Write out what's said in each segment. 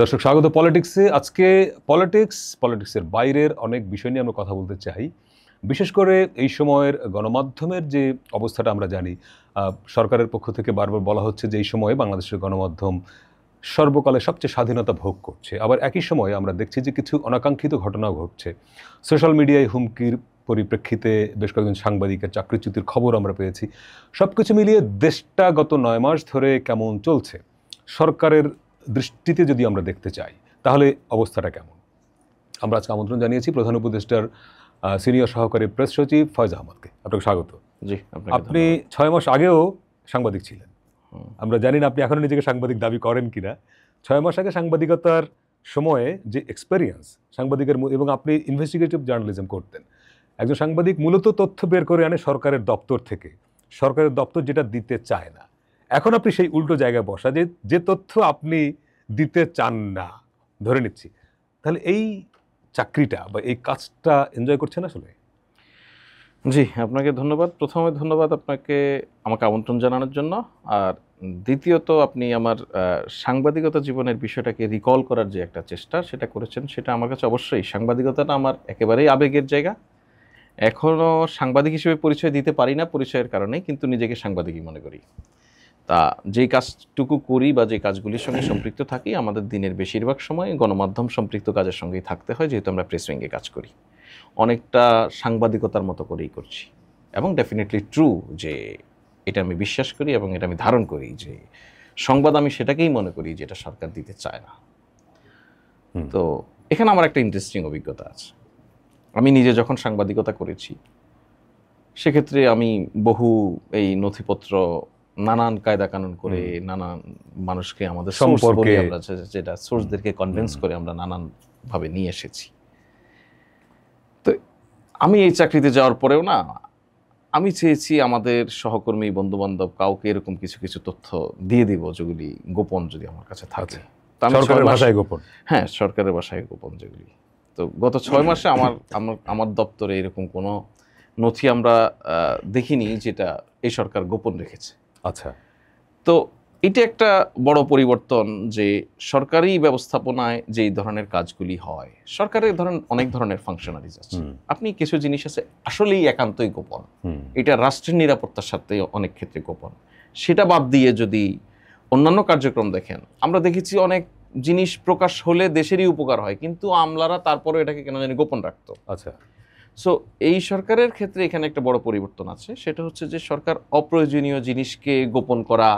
দর্শক স্বাগত পলিটিক্সে। আজকে পলিটিক্সের বাইরের অনেক বিষয় নিয়ে আমরা কথা বলতে চাই। বিশেষ করে এই সময়ের গণমাধ্যমের যে অবস্থাটা আমরা জানি, সরকারের পক্ষ থেকে বারবার বলা হচ্ছে যে এই সময়ে বাংলাদেশের গণমাধ্যম সর্বকালে সবচেয়ে স্বাধীনতা ভোগ করছে। আবার একই সময়ে আমরা দেখছি যে কিছু অনাকাঙ্ক্ষিত ঘটনাও ঘটছে। সোশ্যাল মিডিয়ায় হুমকির পরিপ্রেক্ষিতে বেশ কয়েকজন সাংবাদিকের চাকরিচ্যুতির খবর আমরা পেয়েছি। সব কিছু মিলিয়ে দেশটা গত 9 মাস ধরে কেমন চলছে, সরকারের দৃষ্টিতে যদি আমরা দেখতে চাই তাহলে অবস্থাটা কেমন। আমরা আজকে আমন্ত্রণ জানিয়েছি প্রধান উপদেষ্টার সিনিয়র সহকারী প্রেস সচিব ফয়েজ আহমদকে। আপনাকে স্বাগত। জি, আপনি 6 মাস আগেও সাংবাদিক ছিলেন। আমরা জানি না আপনি এখনো নিজেকে সাংবাদিক দাবি করেন কিনা। 6 মাস আগে সাংবাদিকতার সময়ে যে এক্সপেরিয়েন্স সাংবাদিকের, এবং আপনি ইনভেস্টিগেটিভ জার্নালিজম করতেন। একজন সাংবাদিক মূলত তথ্য বের করে আনে সরকারের দপ্তর থেকে, সরকারের দপ্তর যেটা দিতে চায় না। এখন আপনি সেই উল্টো জায়গায় বসা, যে তথ্য আপনি দিতে চান না, ধরে নিচ্ছি, তাহলে এই চাকরিটা বা এই কাজটা এনজয় করছেন আসলে? জি, আপনাকে ধন্যবাদ। প্রথমে ধন্যবাদ আপনাকে আমাকে আমন্ত্রণ জানানোর জন্য। আর দ্বিতীয়ত আপনি আমার সাংবাদিকতা জীবনের বিষয়টাকে রিকল করার যে একটা চেষ্টা সেটা করেছেন, সেটা আমার কাছে অবশ্যই, সাংবাদিকতাটা আমার একেবারেই আবেগের জায়গা। এখনও সাংবাদিক হিসেবে পরিচয় দিতে পারি না পরিচয়ের কারণে, কিন্তু নিজেকে সাংবাদিকই মনে করি। তা যেই কাজটুকু করি বা যে কাজগুলির সঙ্গে সম্পৃক্ত থাকি, আমাদের দিনের বেশিরভাগ সময় গণমাধ্যম সম্পৃক্ত কাজের সঙ্গেই থাকতে হয়, যেহেতু আমরা প্রেস উইংয়ে কাজ করি। অনেকটা সাংবাদিকতার মতো করেই করছি, এবং ডেফিনেটলি ট্রু যে এটা আমি বিশ্বাস করি এবং এটা আমি ধারণ করি যে সংবাদ আমি সেটাকেই মনে করি যেটা সরকার দিতে চায় না। তো এখানে আমার একটা ইন্টারেস্টিং অভিজ্ঞতা আছে। আমি নিজে যখন সাংবাদিকতা করেছি সেক্ষেত্রে আমি বহু এই নথিপত্র নানান কায়দা কানুন করে, নানান মানুষকে আমাদের সম্পর্কে যেটা সোর্সদেরকে কনভিন্স করে আমরা নানানভাবে নিয়ে এসেছি। তো আমি এই চাকরিতে যাওয়ার পরেও না, আমি চেয়েছি আমাদের সহকর্মী বন্ধুবান্ধব কাউকে এরকম কিছু কিছু তথ্য দিয়ে দিব যেগুলি গোপন যদি আমার কাছে থাকে। সরকারের ভাষায় গোপন? হ্যাঁ, সরকারের ভাষায় গোপন যেগুলি। তো গত 6 মাসে আমার দপ্তরে এরকম কোনো নথি আমরা দেখিনি যেটা এই সরকার গোপন রেখেছে। আচ্ছা। তো এটা একটা বড় পরিবর্তন যে সরকারি ব্যবস্থাপনায় যেই ধরনের কাজগুলি হয়, সরকারের অনেক ধরনের ফাংশনারিজ আছে। আপনি কিছু জিনিস আছে আসলেই একান্তই গোপন, এটা রাষ্ট্রের নিরাপত্তার সাথে অনেক ক্ষেত্রে গোপন। সেটা বাদ দিয়ে যদি অন্যান্য কার্যক্রম দেখেন, আমরা দেখেছি অনেক জিনিস প্রকাশ হলে দেশেরই উপকার হয়, কিন্তু আমলারা তারপরে এটাকে কেন জানি গোপন রাখতো। আচ্ছা। সো এই সরকারের ক্ষেত্রে এখানে একটা বড় পরিবর্তন আছে, সেটা হচ্ছে যে সরকার অপ্রয়োজনীয় জিনিসকে গোপন করা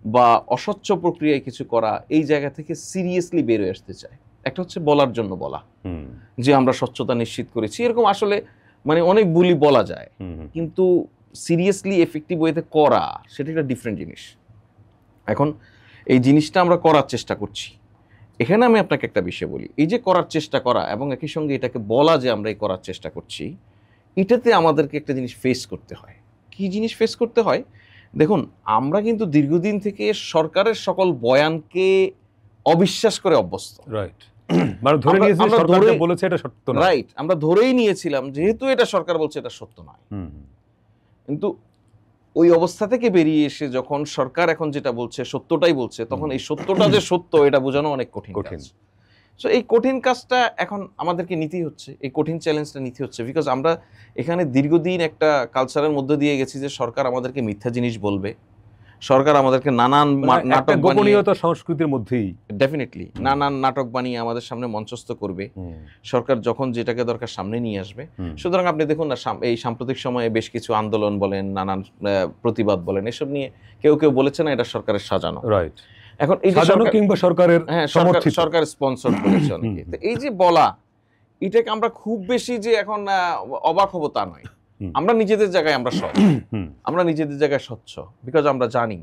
বা অস্বচ্ছ প্রক্রিয়ায় কিছু করা, এই জায়গা থেকে সিরিয়াসলি বের হয়ে আসতে চায়। একটা হচ্ছে বলার জন্য বলা যে আমরা স্বচ্ছতা নিশ্চিত করেছি, এরকম আসলে মানে অনেক বুলি বলা যায়, কিন্তু সিরিয়াসলি এফেক্টিভ ওয়েতে করা সেটা একটা ডিফারেন্ট জিনিস। এখন এই জিনিসটা আমরা করার চেষ্টা করছি। এখানে আমি আপনাকে একটা বিষয় বলি, এই যে করার চেষ্টা করা এবং একই সঙ্গে এটাকে বলা যে আমরা এই করার চেষ্টা করছি, এটাতে আমাদেরকে একটা জিনিস ফেস করতে হয়। কি জিনিস ফেস করতে হয়? দেখুন, আমরা কিন্তু দীর্ঘদিন থেকে সরকারের সকল বয়ানকে অবিশ্বাস করে অভ্যস্ত। রাইট। মানে ধরে নিয়েছি সরকার যা বলেছে এটা সত্য না। রাইট, আমরা ধরেই নিয়েছিলাম যেহেতু এটা সরকার বলছে এটা সত্য নয়। কিন্তু ওই অবস্থা থেকে বেরিয়ে এসে যখন সরকার এখন যেটা বলছে সত্যটাই বলছে, তখন এই সত্যটা যে সত্য এটা বোঝানো অনেক কঠিন। সো এই কঠিন কাজটা এখন আমাদেরকে নিতেই হচ্ছে, এই কঠিন চ্যালেঞ্জটা নিতে হচ্ছে, বিকজ আমরা এখানে দীর্ঘদিন একটা কালচারের মধ্যে দিয়ে গেছি যে সরকার আমাদেরকে মিথ্যা জিনিস বলবে, সরকার আমাদেরকে নানান নাটক, গোপনীয়তা সংস্কৃতির মধ্যেই ডেফিনেটলি নানান নাটক বানিয়ে আমাদের সামনে মঞ্চস্থ করবে। সরকার যখন যেটাকে দরকার সামনে নিয়ে আসবে। সুতরাং আপনি দেখুন না, এই সাম্প্রতিক সময়ে বেশ কিছু আন্দোলন বলেন, নানান প্রতিবাদ বলেন, এসব নিয়ে কেউ কেউ বলেছে না এটা সরকারের সাজানো। রাইট। এখন এই যে কিংবা সরকারের, হ্যাঁ, সরকার স্পন্সর করেছে অনেকে। তো এই যে বলা, এটাকে আমরা খুব বেশি যে এখন অবাক হব তা নয়। আমরা নিজেদের জায়গায় আমরা সৎ, আমরা নিজেদের জায়গায় স্বচ্ছ, বিকজ আমরা জানি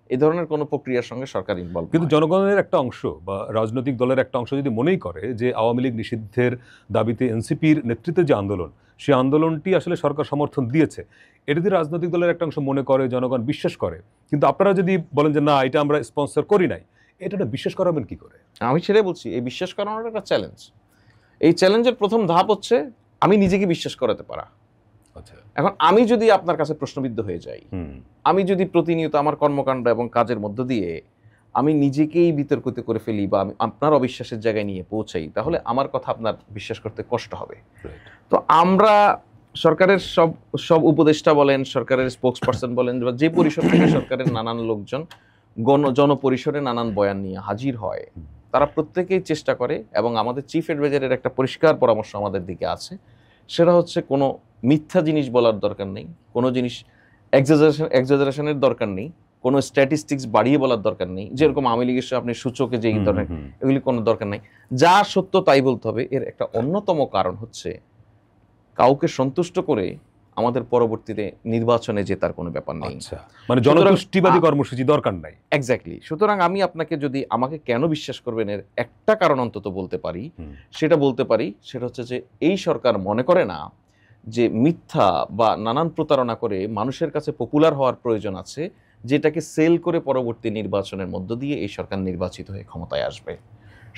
এই ধরনের কোনো প্রক্রিয়ার সঙ্গে সরকার ইনভলভ। কিন্তু জনগণের একটা অংশ বা রাজনৈতিক দলের একটা অংশ যদি মনেই করে যে আওয়ামী লীগ নিষিদ্ধের দাবিতে এনসিপির নেতৃত্বে যে আন্দোলন, সেই আন্দোলনটি আসলে সরকার সমর্থন দিয়েছে, এটা যদি রাজনৈতিক দলের একটা অংশ মনে করে, জনগণ বিশ্বাস করে, কিন্তু আপনারা যদি বলেন যে না এটা আমরা স্পন্সর করি নাই, এটা বিশ্বাস করাবেন কি করে? আমি সেটাই বলছি, এই বিশ্বাস করানোর একটা চ্যালেঞ্জ। এই চ্যালেঞ্জের প্রথম ধাপ হচ্ছে আমি নিজেকে বিশ্বাস করাতে পারা। আচ্ছা, এখন আমি যদি আপনার কাছে প্রশ্নবিদ্ধ হয়ে যাই, আমি যদি প্রতিনিয়ত আমার কর্মকাণ্ড এবং কাজের মধ্য দিয়ে আমি নিজেকেই বিতর্কিত করে ফেলি বা আমি আপনার অবিশ্বাসের জায়গায় নিয়ে পৌঁছাই, তাহলে আমার কথা আপনার বিশ্বাস করতে কষ্ট হবে। তো আমরা সরকারের সব সব উপদেষ্টা বলেন, সরকারের স্পোক্স পারসন বলেন, বা যে পরিষদ থেকে সরকারের নানান লোকজন জনপরিসরে নানান বয়ান নিয়ে হাজির হয়, তারা প্রত্যেকেই চেষ্টা করে, এবং আমাদের চিফ অ্যাডভাইজারের একটা পরিষ্কার পরামর্শ আমাদের দিকে আছে, সেটা হচ্ছে কোনো মিথ্যা জিনিস বলার দরকার নেই, কোনো জিনিস এক্সাজারেশনের দরকার নেই, কোনো স্ট্যাটিস্টিক্স বাড়িয়ে বলার দরকার নেই, যেরকম আওয়ামী লীগের আপনি সূচকে যে এই ধরনের, এগুলি কোনো দরকার নেই, যা সত্য তাই বলতে হবে। এর একটা অন্যতম কারণ হচ্ছে কাউকে সন্তুষ্ট করে আমাদের পরবর্তীতে নির্বাচনে জেতার কোনো ব্যাপার নেই। মানে জনতুষ্টিবাদী কর্মসূচি দরকার নাই। এক্স্যাক্টলি। সুতরাং আমি আপনাকে যদি আমাকে কেন বিশ্বাস করবেন এর একটা কারণ অন্তত বলতে পারি, সেটা হচ্ছে যে এই সরকার মনে করে না যে মিথ্যা বা নানান প্রতারণা করে মানুষের কাছে পপুলার হওয়ার প্রয়োজন আছে, যেটাকে সেল করে পরবর্তী নির্বাচনের মধ্য দিয়ে এই সরকার নির্বাচিত হয়ে ক্ষমতায় আসবে।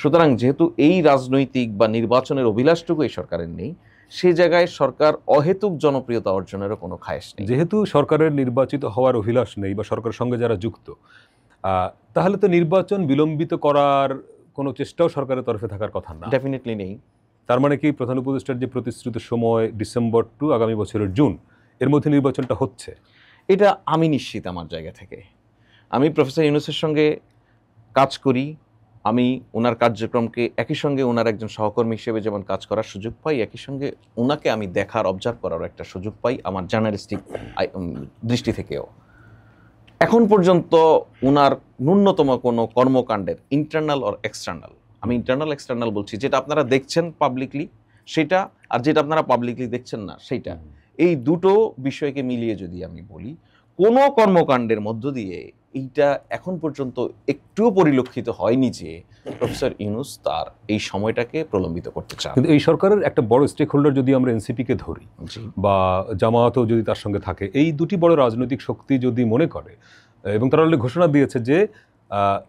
সুতরাং যেহেতু এই রাজনৈতিক বা নির্বাচনের অভিলাষটুকু এই সরকারের নেই, সেই জায়গায় সরকার অহেতুক জনপ্রিয়তা অর্জনেরও কোনো খায়েশ নেই। যেহেতু সরকারের নির্বাচিত হওয়ার অভিলাষ নেই বা সরকারের সঙ্গে যারা যুক্ত, তাহলে তো নির্বাচন বিলম্বিত করার কোনো চেষ্টাও সরকারের তরফে থাকার কথা না। ডেফিনেটলি নেই। তার মানে কি প্রধান উপদেষ্টার যে প্রতিশ্রুত সময় ডিসেম্বর টু আগামী বছরের জুন, এর মধ্যে নির্বাচনটা হচ্ছে? এটা আমি নিশ্চিত আমার জায়গা থেকে। আমি প্রফেসর ইউনূসের সঙ্গে কাজ করি, আমি ওনার কার্যক্রমকে একই সঙ্গে ওনার একজন সহকর্মী হিসেবে যেমন কাজ করার সুযোগ পাই, একই সঙ্গে ওনাকে আমি দেখার, অবজার্ভ করার একটা সুযোগ পাই আমার জার্নালিস্টিক দৃষ্টি থেকেও। এখন পর্যন্ত ওনার ন্যূনতম কোনো কর্মকাণ্ডের, ইন্টারনাল অর এক্সটার্নাল, আমি ইন্টারনাল এক্সটার্নাল বলছি, যেটা আপনারা দেখছেন পাবলিকলি সেটা, আর যেটা আপনারা পাবলিকলি দেখছেন না সেইটা, এই দুটো বিষয়কে মিলিয়ে যদি আমি বলি, কোনো কর্মকাণ্ডের মধ্য দিয়ে এইটা এখন পর্যন্ত একটুও পরিলক্ষিত হয়নি যে প্রফেসর ইউনূস তার এই সময়টাকে প্রলম্বিত করতে চান। কিন্তু এই সরকারের একটা বড় স্টেক হোল্ডার যদি আমরা এনসিপিকে ধরি বা জামায়াতও যদি তার সঙ্গে থাকে, এই দুটি বড় রাজনৈতিক শক্তি যদি মনে করে, এবং তারা অলরেডি ঘোষণা দিয়েছে যে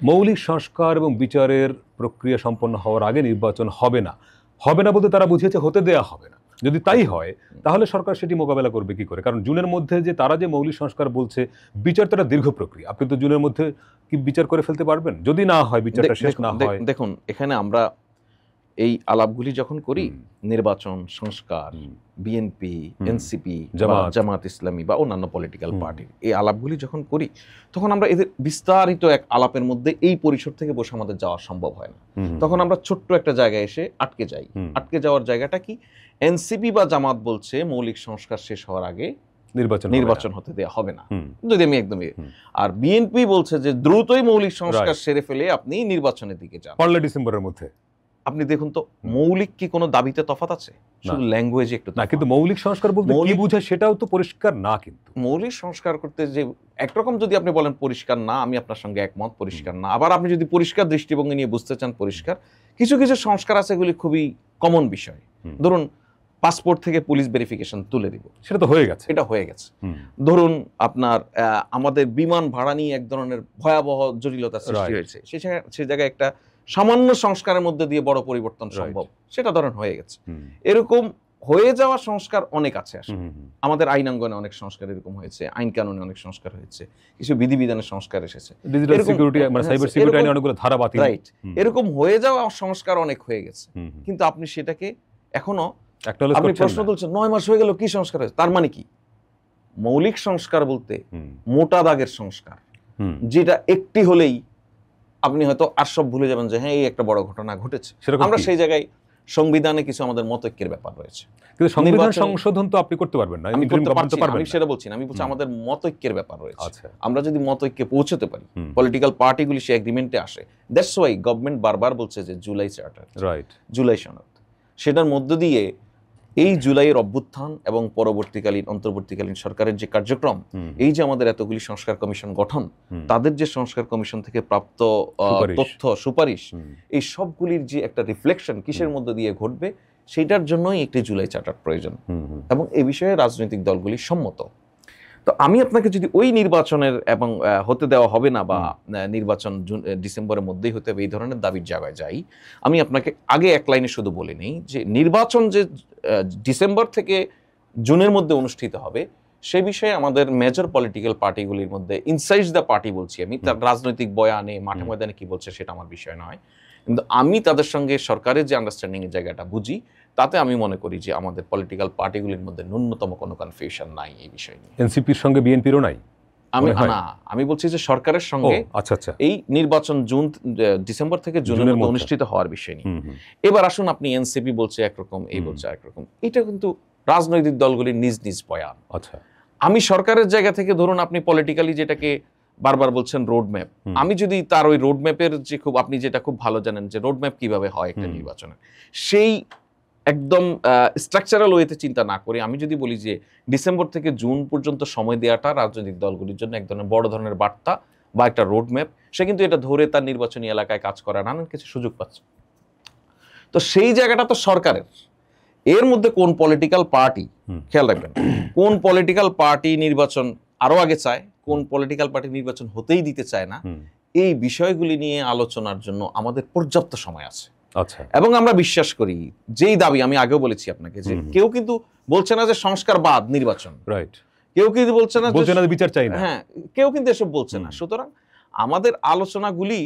মৌলিক সংস্কার এবং বিচারের প্রক্রিয়া সম্পন্ন হওয়ার আগে নির্বাচন হবে না বলতে তারা বুঝিয়েছে হতে দেয়া হবে না। যদি তাই হয় তাহলে সরকার সেটি মোকাবেলা করবে কি করে? কারণ জুনের মধ্যে যে তারা যে মৌলিক সংস্কার বলছে, বিচার তো একটা দীর্ঘ প্রক্রিয়া, আপনি তো জুনের মধ্যে কি বিচার করে ফেলতে পারবেন? যদি না হয়, বিচারটা শেষ না হয়। দেখুন, এখানে আমরা এই আলাপগুলি যখন করি, নির্বাচন, সংস্কার, বিএনপি, এনসিপি, জামাত ইসলামী বা অন্যান্য পলিটিক্যাল পার্টির এই আলাপগুলি যখন করি, তখন আমরা এদের বিস্তারিত এক আলাপের মধ্যে এই পরিসর থেকে বসে আমাদের যাওয়া সম্ভব হয় না। তখন আমরা ছোট্ট একটা জায়গায় এসে আটকে যাই। আটকে যাওয়ার জায়গাটা কি? এনসিপি বা জামাত বলছে মৌলিক সংস্কার শেষ হওয়ার আগে নির্বাচন হতে দেওয়া হবে না, যদি আমি একদমই, আর বিএনপি বলছে যে দ্রুতই মৌলিক সংস্কার সেরে ফেলে আপনি নির্বাচনের দিকে যান, পারলে ডিসেম্বরের মধ্যে। আপনি দেখুন তো, মৌলিক কি কোনো দাবিতে তফাৎ আছে? শুধু ল্যাঙ্গুয়েজে একটু না, কিন্তু মৌলিক সংস্কার বলতে কি বোঝায় সেটাও তো পরিষ্কার না। কিন্তু মৌলিক সংস্কার করতে যে একরকম যদি আপনি বলেন পরিষ্কার না, আমি আপনার সঙ্গে একমত, পরিষ্কার না। আবার আপনি যদি পরিষ্কার দৃষ্টিভঙ্গি নিয়ে বুঝতে চান পরিষ্কার, কিছু কিছু সংস্কার আছে, এগুলি খুবই কমন বিষয়। ধরুন পাসপোর্ট থেকে পুলিশ ভেরিফিকেশন তুলে দিব, সেটা তো হয়ে গেছে, এটা হয়ে গেছে। ধরুন আপনার আমাদের বিমান ভাড়া নিয়ে এক ধরনের ভয়াবহ জটিলতা সৃষ্টি হয়েছে, সে জায়গায় একটা সামান্য সংস্কারের মধ্যে দিয়ে বড় পরিবর্তন সম্ভব, সেটা ধরেন হয়ে গেছে। এরকম হয়ে যাওয়া সংস্কার অনেক আছে আসলে। আমাদের আইনাঙ্গনে অনেক সংস্কার এরকম হয়েছে, আইন কানুনে অনেক সংস্কার হয়েছে, কিছু বিধিবিধানের সংস্কার এসেছে, ডিজিটাল সিকিউরিটি মানে সাইবার সিকিউরিটি আইনে অনেকগুলো ধারা বাতিল, রাইট। এরকম হয়ে যাওয়া সংস্কার অনেক হয়ে গেছে, কিন্তু আপনি সেটাকে এখনো, আপনি প্রশ্ন তুলছেন 9 মাস হয়ে গেল, কি সংস্কার হয়েছে? তার মানে কি? মৌলিক সংস্কার বলতে মোটা দাগের সংস্কার, যেটা একটি হলেই আপনি হয়তো আর সব ভুলে যাবেন যে হ্যাঁ এই একটা বড় ঘটনা ঘটেছে। আমরা সেই জায়গায় সংবিধানে কিছু আমাদের মতৈক্যের ব্যাপার রয়েছে, কিন্তু সংবিধান সংশোধন তো আপনি করতে পারবেন না। আমি সেটা বলছি না, আমি বলছি আমাদের মতৈক্যের ব্যাপার রয়েছে। আমরা যদি মতৈক্যে পৌঁছতে পারি, পলিটিক্যাল পার্টিগুলি সে এগ্রিমেন্টে আসে, দ্যাটস ওয়াই গভর্নমেন্ট বারবার বলছে যে জুলাই চার্টার, রাইট, জুলাই সনদ, সেটার মধ্য দিয়ে এই জুলাইয়ের অভ্যুত্থান এবং পরবর্তীকালীন অন্তর্বর্তীকালীন সরকারের যে কার্যক্রম, এই যে আমাদের এতগুলি সংস্কার কমিশন গঠন, তাদের যে সংস্কার কমিশন থেকে প্রাপ্ত তথ্য, সুপারিশ, এই সবগুলির যে একটা রিফ্লেকশন কিসের মধ্যে দিয়ে ঘটবে, সেইটার জন্যই একটি জুলাই চার্টার প্রয়োজন, এবং এই বিষয়ে রাজনৈতিক দলগুলি সম্মত। তো আমি আপনাকে যদি ওই নির্বাচনের এবং হতে দেওয়া হবে না বা নির্বাচন ডিসেম্বরের মধ্যেই হতে হবে এই ধরনের দাবির জায়গায় যাই, আমি আপনাকে আগে এক লাইনে শুধু বলে নেই যে নির্বাচন যে ডিসেম্বর থেকে জুনের মধ্যে অনুষ্ঠিত হবে, সে বিষয়ে আমাদের মেজর পলিটিক্যাল পার্টিগুলির মধ্যে ইনসাইড দ্য পার্টি বলছি আমি, তার রাজনৈতিক বয়ানে মাঠে ময়দানে কি বলছে সেটা আমার বিষয় নয়, কিন্তু আমি তাদের সঙ্গে সরকারের যে আন্ডারস্ট্যান্ডিং এর জায়গাটা বুঝি, তাতে আমি মনে করি যে আমাদের পলিটিক্যাল পার্টিগুলির মধ্যে ন্যূনতম কোনো কনফিউশন নাই এই বিষয় নিয়ে। এনসিপির সঙ্গে বিএনপিরও নাই? আমি বলছি যে সরকারের সঙ্গে এই নির্বাচন ডিসেম্বর থেকে জুনের মধ্যে অনুষ্ঠিত হওয়ার বিষয় নিয়ে। এবার আসুন, আপনি এনসিপি বলছে একরকম, এই বলছে একরকম, এটা কিন্তু রাজনৈতিক দলগুলির নিজ নিজ বয়ান। আচ্ছা, আমি সরকারের জায়গা থেকে ধরুন আপনি পলিটিক্যালি যেটাকে বারবার বলছেন রোড ম্যাপ, আমি যদি তার ওই রোড ম্যাপের যে আপনি যেটা খুব ভালো জানেন যে রোড ম্যাপ কিভাবে হয় একটা নির্বাচনে, সেই একদম স্ট্রাকচারাল ওয়েতে চিন্তা না করে আমি যদি বলি যে ডিসেম্বর থেকে জুন পর্যন্ত সময় দেওয়াটা রাজনৈতিক দলগুলির জন্য এক ধরনের বড় ধরনের বার্তা বা একটা রোড ম্যাপ, সে কিন্তু এটা ধরে তার নির্বাচনী এলাকায় কাজ করার নানান কিছু সুযোগ পাচ্ছে। তো সেই জায়গাটা তো সরকারের। এর মধ্যে কোন পলিটিক্যাল পার্টি, খেয়াল রাখবেন, কোন পলিটিক্যাল পার্টি নির্বাচন আরো আগে চায়, কোন পলিটিক্যাল পার্টি নির্বাচন হতেই দিতে চায় না, এই বিষয়গুলি নিয়ে আলোচনার জন্য আমাদের পর্যাপ্ত সময় আছে। আচ্ছা, এবং আমরা বিশ্বাস করি যেই দাবি আমি আগেও বলেছি আপনাকে যে কেউ কিন্তু বলছে না যে সংস্কারবাদ নির্বাচন, রাইট, কেউ কিন্তু বলছে না যে বিচার চাই না, হ্যাঁ, কেউ কিন্তু এসব বলছে না। সুতরাং আমাদের আলোচনাগুলি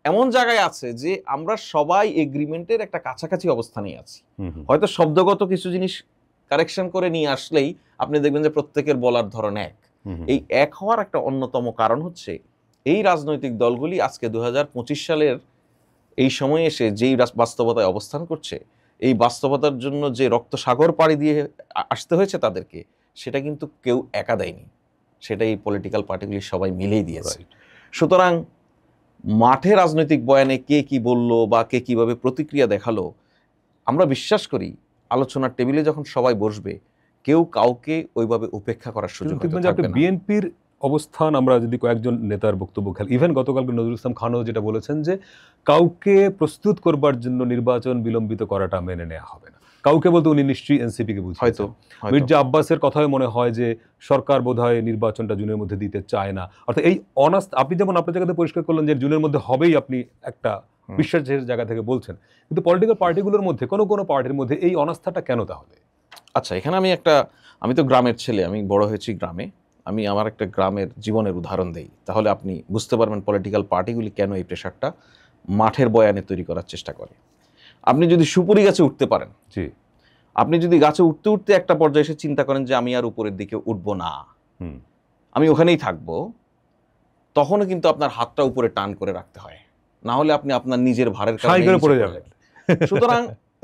এমন জায়গায় আছে যে আমরা সবাই এগ্রিমেন্টের একটা কাছাকাছি অবস্থানেই আছি। হয়তো শব্দগত কিছু জিনিস কারেকশন করে নিয়ে আসলেই আপনি দেখবেন যে প্রত্যেকের বলার ধরন এক। এই এক হওয়ার একটা অন্যতম কারণ হচ্ছে এই রাজনৈতিক দলগুলি আজকে 2025 সালের এই সময়ে এসে যেই বাস্তবতায় অবস্থান করছে, এই বাস্তবতার জন্য যে রক্ত সাগর পাড়ি দিয়ে আসতে হয়েছে তাদেরকে, সেটা কিন্তু কেউ একা দেয়নি, সেটা এই পলিটিক্যাল পার্টিগুলি সবাই মিলেই দিয়েছে। সুতরাং মাঠে রাজনৈতিক বয়ানে কে কি বললো বা কে কিভাবে প্রতিক্রিয়া দেখালো, আমরা বিশ্বাস করি আলোচনার টেবিলে যখন সবাই বসবে কেউ কাউকে ওইভাবে উপেক্ষা করার সুযোগ থাকবে না। বিএনপির অবস্থান আমরা যদি কয়েকজন নেতার বক্তব্য খেয়াল, ইভেন গতকালকে নজরুল ইসলাম খানও যেটা বলেছেন যে কাউকে প্রস্তুত করবার জন্য নির্বাচন বিলম্বিত করাটা মেনে নেওয়া হবে না। কাউকে বলতে উনি নিশ্চয়ই এনসিপি কে বুঝছেন। হয়তো মির্জা আব্বাসের কথায় মনে হয় যে সরকার বোধহয় নির্বাচনটা জুনের মধ্যে দিতে চায় না। অর্থাৎ এই অনাস্থা, আপনি যেমন আপনার জায়গাতে পরিষ্কার করলেন যে জুনের মধ্যে হবেই, আপনি একটা বিশ্বাসের জায়গা থেকে বলছেন, কিন্তু পলিটিক্যাল পার্টিগুলোর মধ্যে কোনো পার্টির মধ্যে এই অনাস্থাটা কেন তাহলে? আচ্ছা, এখানে আমি তো গ্রামের ছেলে, আমি বড় হয়েছি গ্রামে, আমি আমার একটা গ্রামের জীবনের উদাহরণ দেই, তাহলে আপনি বুঝতে পারবেন পলিটিক্যাল পার্টিগুলি কেন এই প্রেশারটা মাঠের বয়ানে তৈরি করার চেষ্টা করে। আপনি যদি সুপুরি গাছে উঠতে পারেন, জি, আপনি যদি গাছে উঠতে উঠতে একটা পর্যায়ে এসে চিন্তা করেন যে আমি আর উপরের দিকে উঠবো না, আমি ওখানেই থাকবো, তখনও কিন্তু আপনার হাতটা উপরে টান করে রাখতে হয়, না হলে আপনি আপনার নিজের ভারের কারণে পড়ে যাবেন। সুতরাং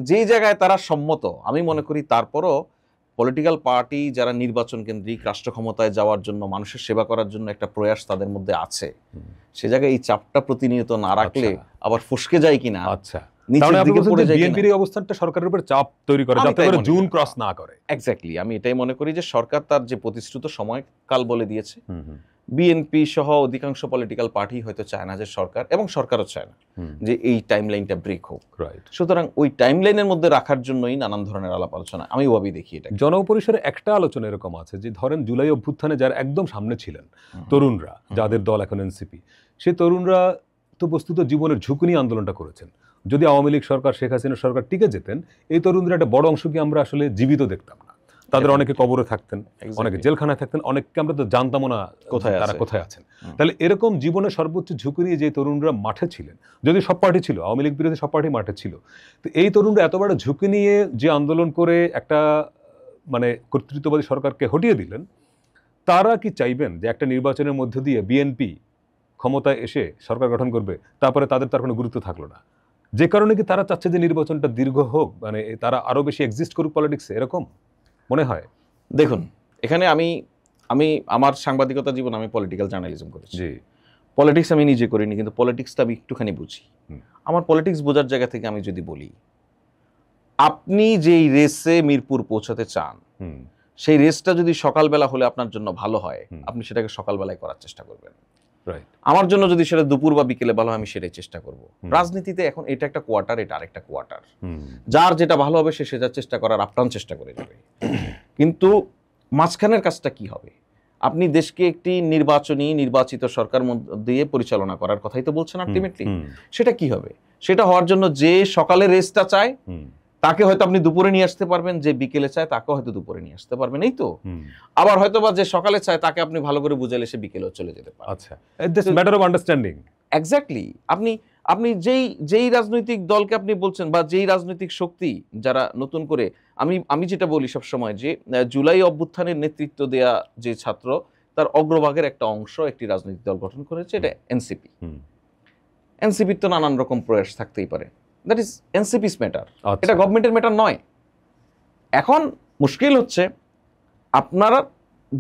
যেই জায়গায় তারা সম্মত, আমি মনে করি তারপরও পলিটিক্যাল পার্টি যারা নির্বাচন কেন্দ্রিক রাষ্ট্র ক্ষমতায় যাওয়ার জন্য, মানুষের সেবা করার জন্য একটা প্রয়াস তাদের মধ্যে আছে, সে জায়গায় এই চাপটা প্রতিনিয়ত না রাখলে আবার ফসকে যায় কিনা, আচ্ছা, বিএনপির এই অবস্থানটা সরকারের উপর চাপ তৈরি করে যাতে করে জুন ক্রস না করে। এক্স্যাক্টলি, আমি এটাই মনে করি যে সরকার তার যে প্রতিশ্রুত সময়কাল বলে দিয়েছে, বিএনপি সহ অধিকাংশ পলিটিক্যাল পার্টি হয়তো চায় না যে সরকার, এবং সরকারও চায় না যে এই টাইমলাইনটা ব্রেক হোক। সুতরাং ওই টাইমলাইনের মধ্যে রাখার জন্যই নানান ধরনের আলাপ আলোচনা, আমি ওভাবেই দেখি এটা। জনপরিসরে একটা আলোচনা এরকম আছে যে ধরেন জুলাই অভ্যুত্থানে যারা একদম সামনে ছিলেন তরুণরা, যাদের দল এখন এনসিপি, সেই তরুণরা তো বস্তুত জীবনের ঝুঁকি নিয়ে আন্দোলনটা করেছেন। যদি আওয়ামী লীগ সরকার, শেখ হাসিনা সরকার টিকে যেতেন, এই তরুণদের একটা বড় অংশকে আমরা আসলে জীবিত দেখতাম না। তাদের অনেকে কবরে থাকতেন, অনেকে জেলখানায় থাকতেন, অনেককে আমরা তো জানতামও না তারা কোথায় আছেন। তাহলে এরকম জীবনের সর্বোচ্চ ঝুঁকি নিয়ে যে তরুণরা মাঠে ছিলেন, যদি সব পার্টি ছিল, আওয়ামী লীগ বিরোধী সব পার্টি মাঠে ছিল, তো এই তরুণরা এত বড় ঝুঁকি নিয়ে যে আন্দোলন করে একটা মানে কর্তৃত্ববাদী সরকারকে হটিয়ে দিলেন, তারা কি চাইবেন যে একটা নির্বাচনের মধ্য দিয়ে বিএনপি ক্ষমতায় এসে সরকার গঠন করবে, তারপরে তাদের তার কোনো গুরুত্ব থাকলো না? যে কারণে কি তারা চাচ্ছে যে নির্বাচনটা দীর্ঘ হোক, মানে তারা আরো বেশি এক্সিস্ট করুক পলিটিক্সে, এরকম মনে হয়? দেখুন, এখানে আমি আমার সাংবাদিকতা জীবন আমি পলিটিক্যাল জার্নালিজম করেছি। পলিটিক্স আমি নিজে করিনি, কিন্তু পলিটিক্সটা আমি একটুখানি বুঝি। আমার পলিটিক্স বোঝার জায়গা থেকে আমি যদি বলি, আপনি যেই রেসে মিরপুর পৌঁছাতে চান, সেই রেসটা যদি সকালবেলা হলে আপনার জন্য ভালো হয়, আপনি সেটাকে সকালবেলায় করার চেষ্টা করবেন। আমার জন্য যদি সেটা দুপুর বা বিকেলে ভালো হয়, আমি সেটাই চেষ্টা করব। রাজনীতিতে এখন এটা একটা কোয়ার্টার, এটা আরেকটা কোয়ার্টার, যার যেটা ভালো হবে সে সেটার চেষ্টা করার আপ্রাণ চেষ্টা করে যাবে। কিন্তু মাঝখানের কাজটা কি হবে? আপনি দেশকে একটি নির্বাচিত সরকার দিয়ে পরিচালনা করার কথাই তো বলছেন আলটিমেটলি। সেটা কি হবে? সেটা হওয়ার জন্য যে সকালে রেসটা চায়, তাকে হয়তো আপনি দুপুরে নিয়ে আসতে পারবেন, যে বিকেলে চায় তাকে হয়তো দুপুরে নিয়ে আসতে পারবেন, এই তো। হুম। আবার হয়তো বা যে সকালে চায় তাকে আপনি ভালো করে বুঝাইলে সে বিকেলেও চলে যেতে পারে। আচ্ছা, just matter of understanding. Exactly. আপনি যেই রাজনৈতিক দলকে আপনি বলছেন, বা যেই রাজনৈতিক শক্তি যারা নতুন করে, আমি যেটা বলি সবসময় যে জুলাই অভ্যুত্থানের নেতৃত্ব দেয়া যে ছাত্র, তার অগ্রভাগের একটা অংশ একটি রাজনৈতিক দল গঠন করেছে, এটা এনসিপি। এনসিপির তো নানান রকম প্রয়াস থাকতেই পারে, দ্যাট ইজ এনসিপিস ম্যাটার, এটা গভর্নমেন্টের ম্যাটার নয়। এখন মুশকিল হচ্ছে আপনারা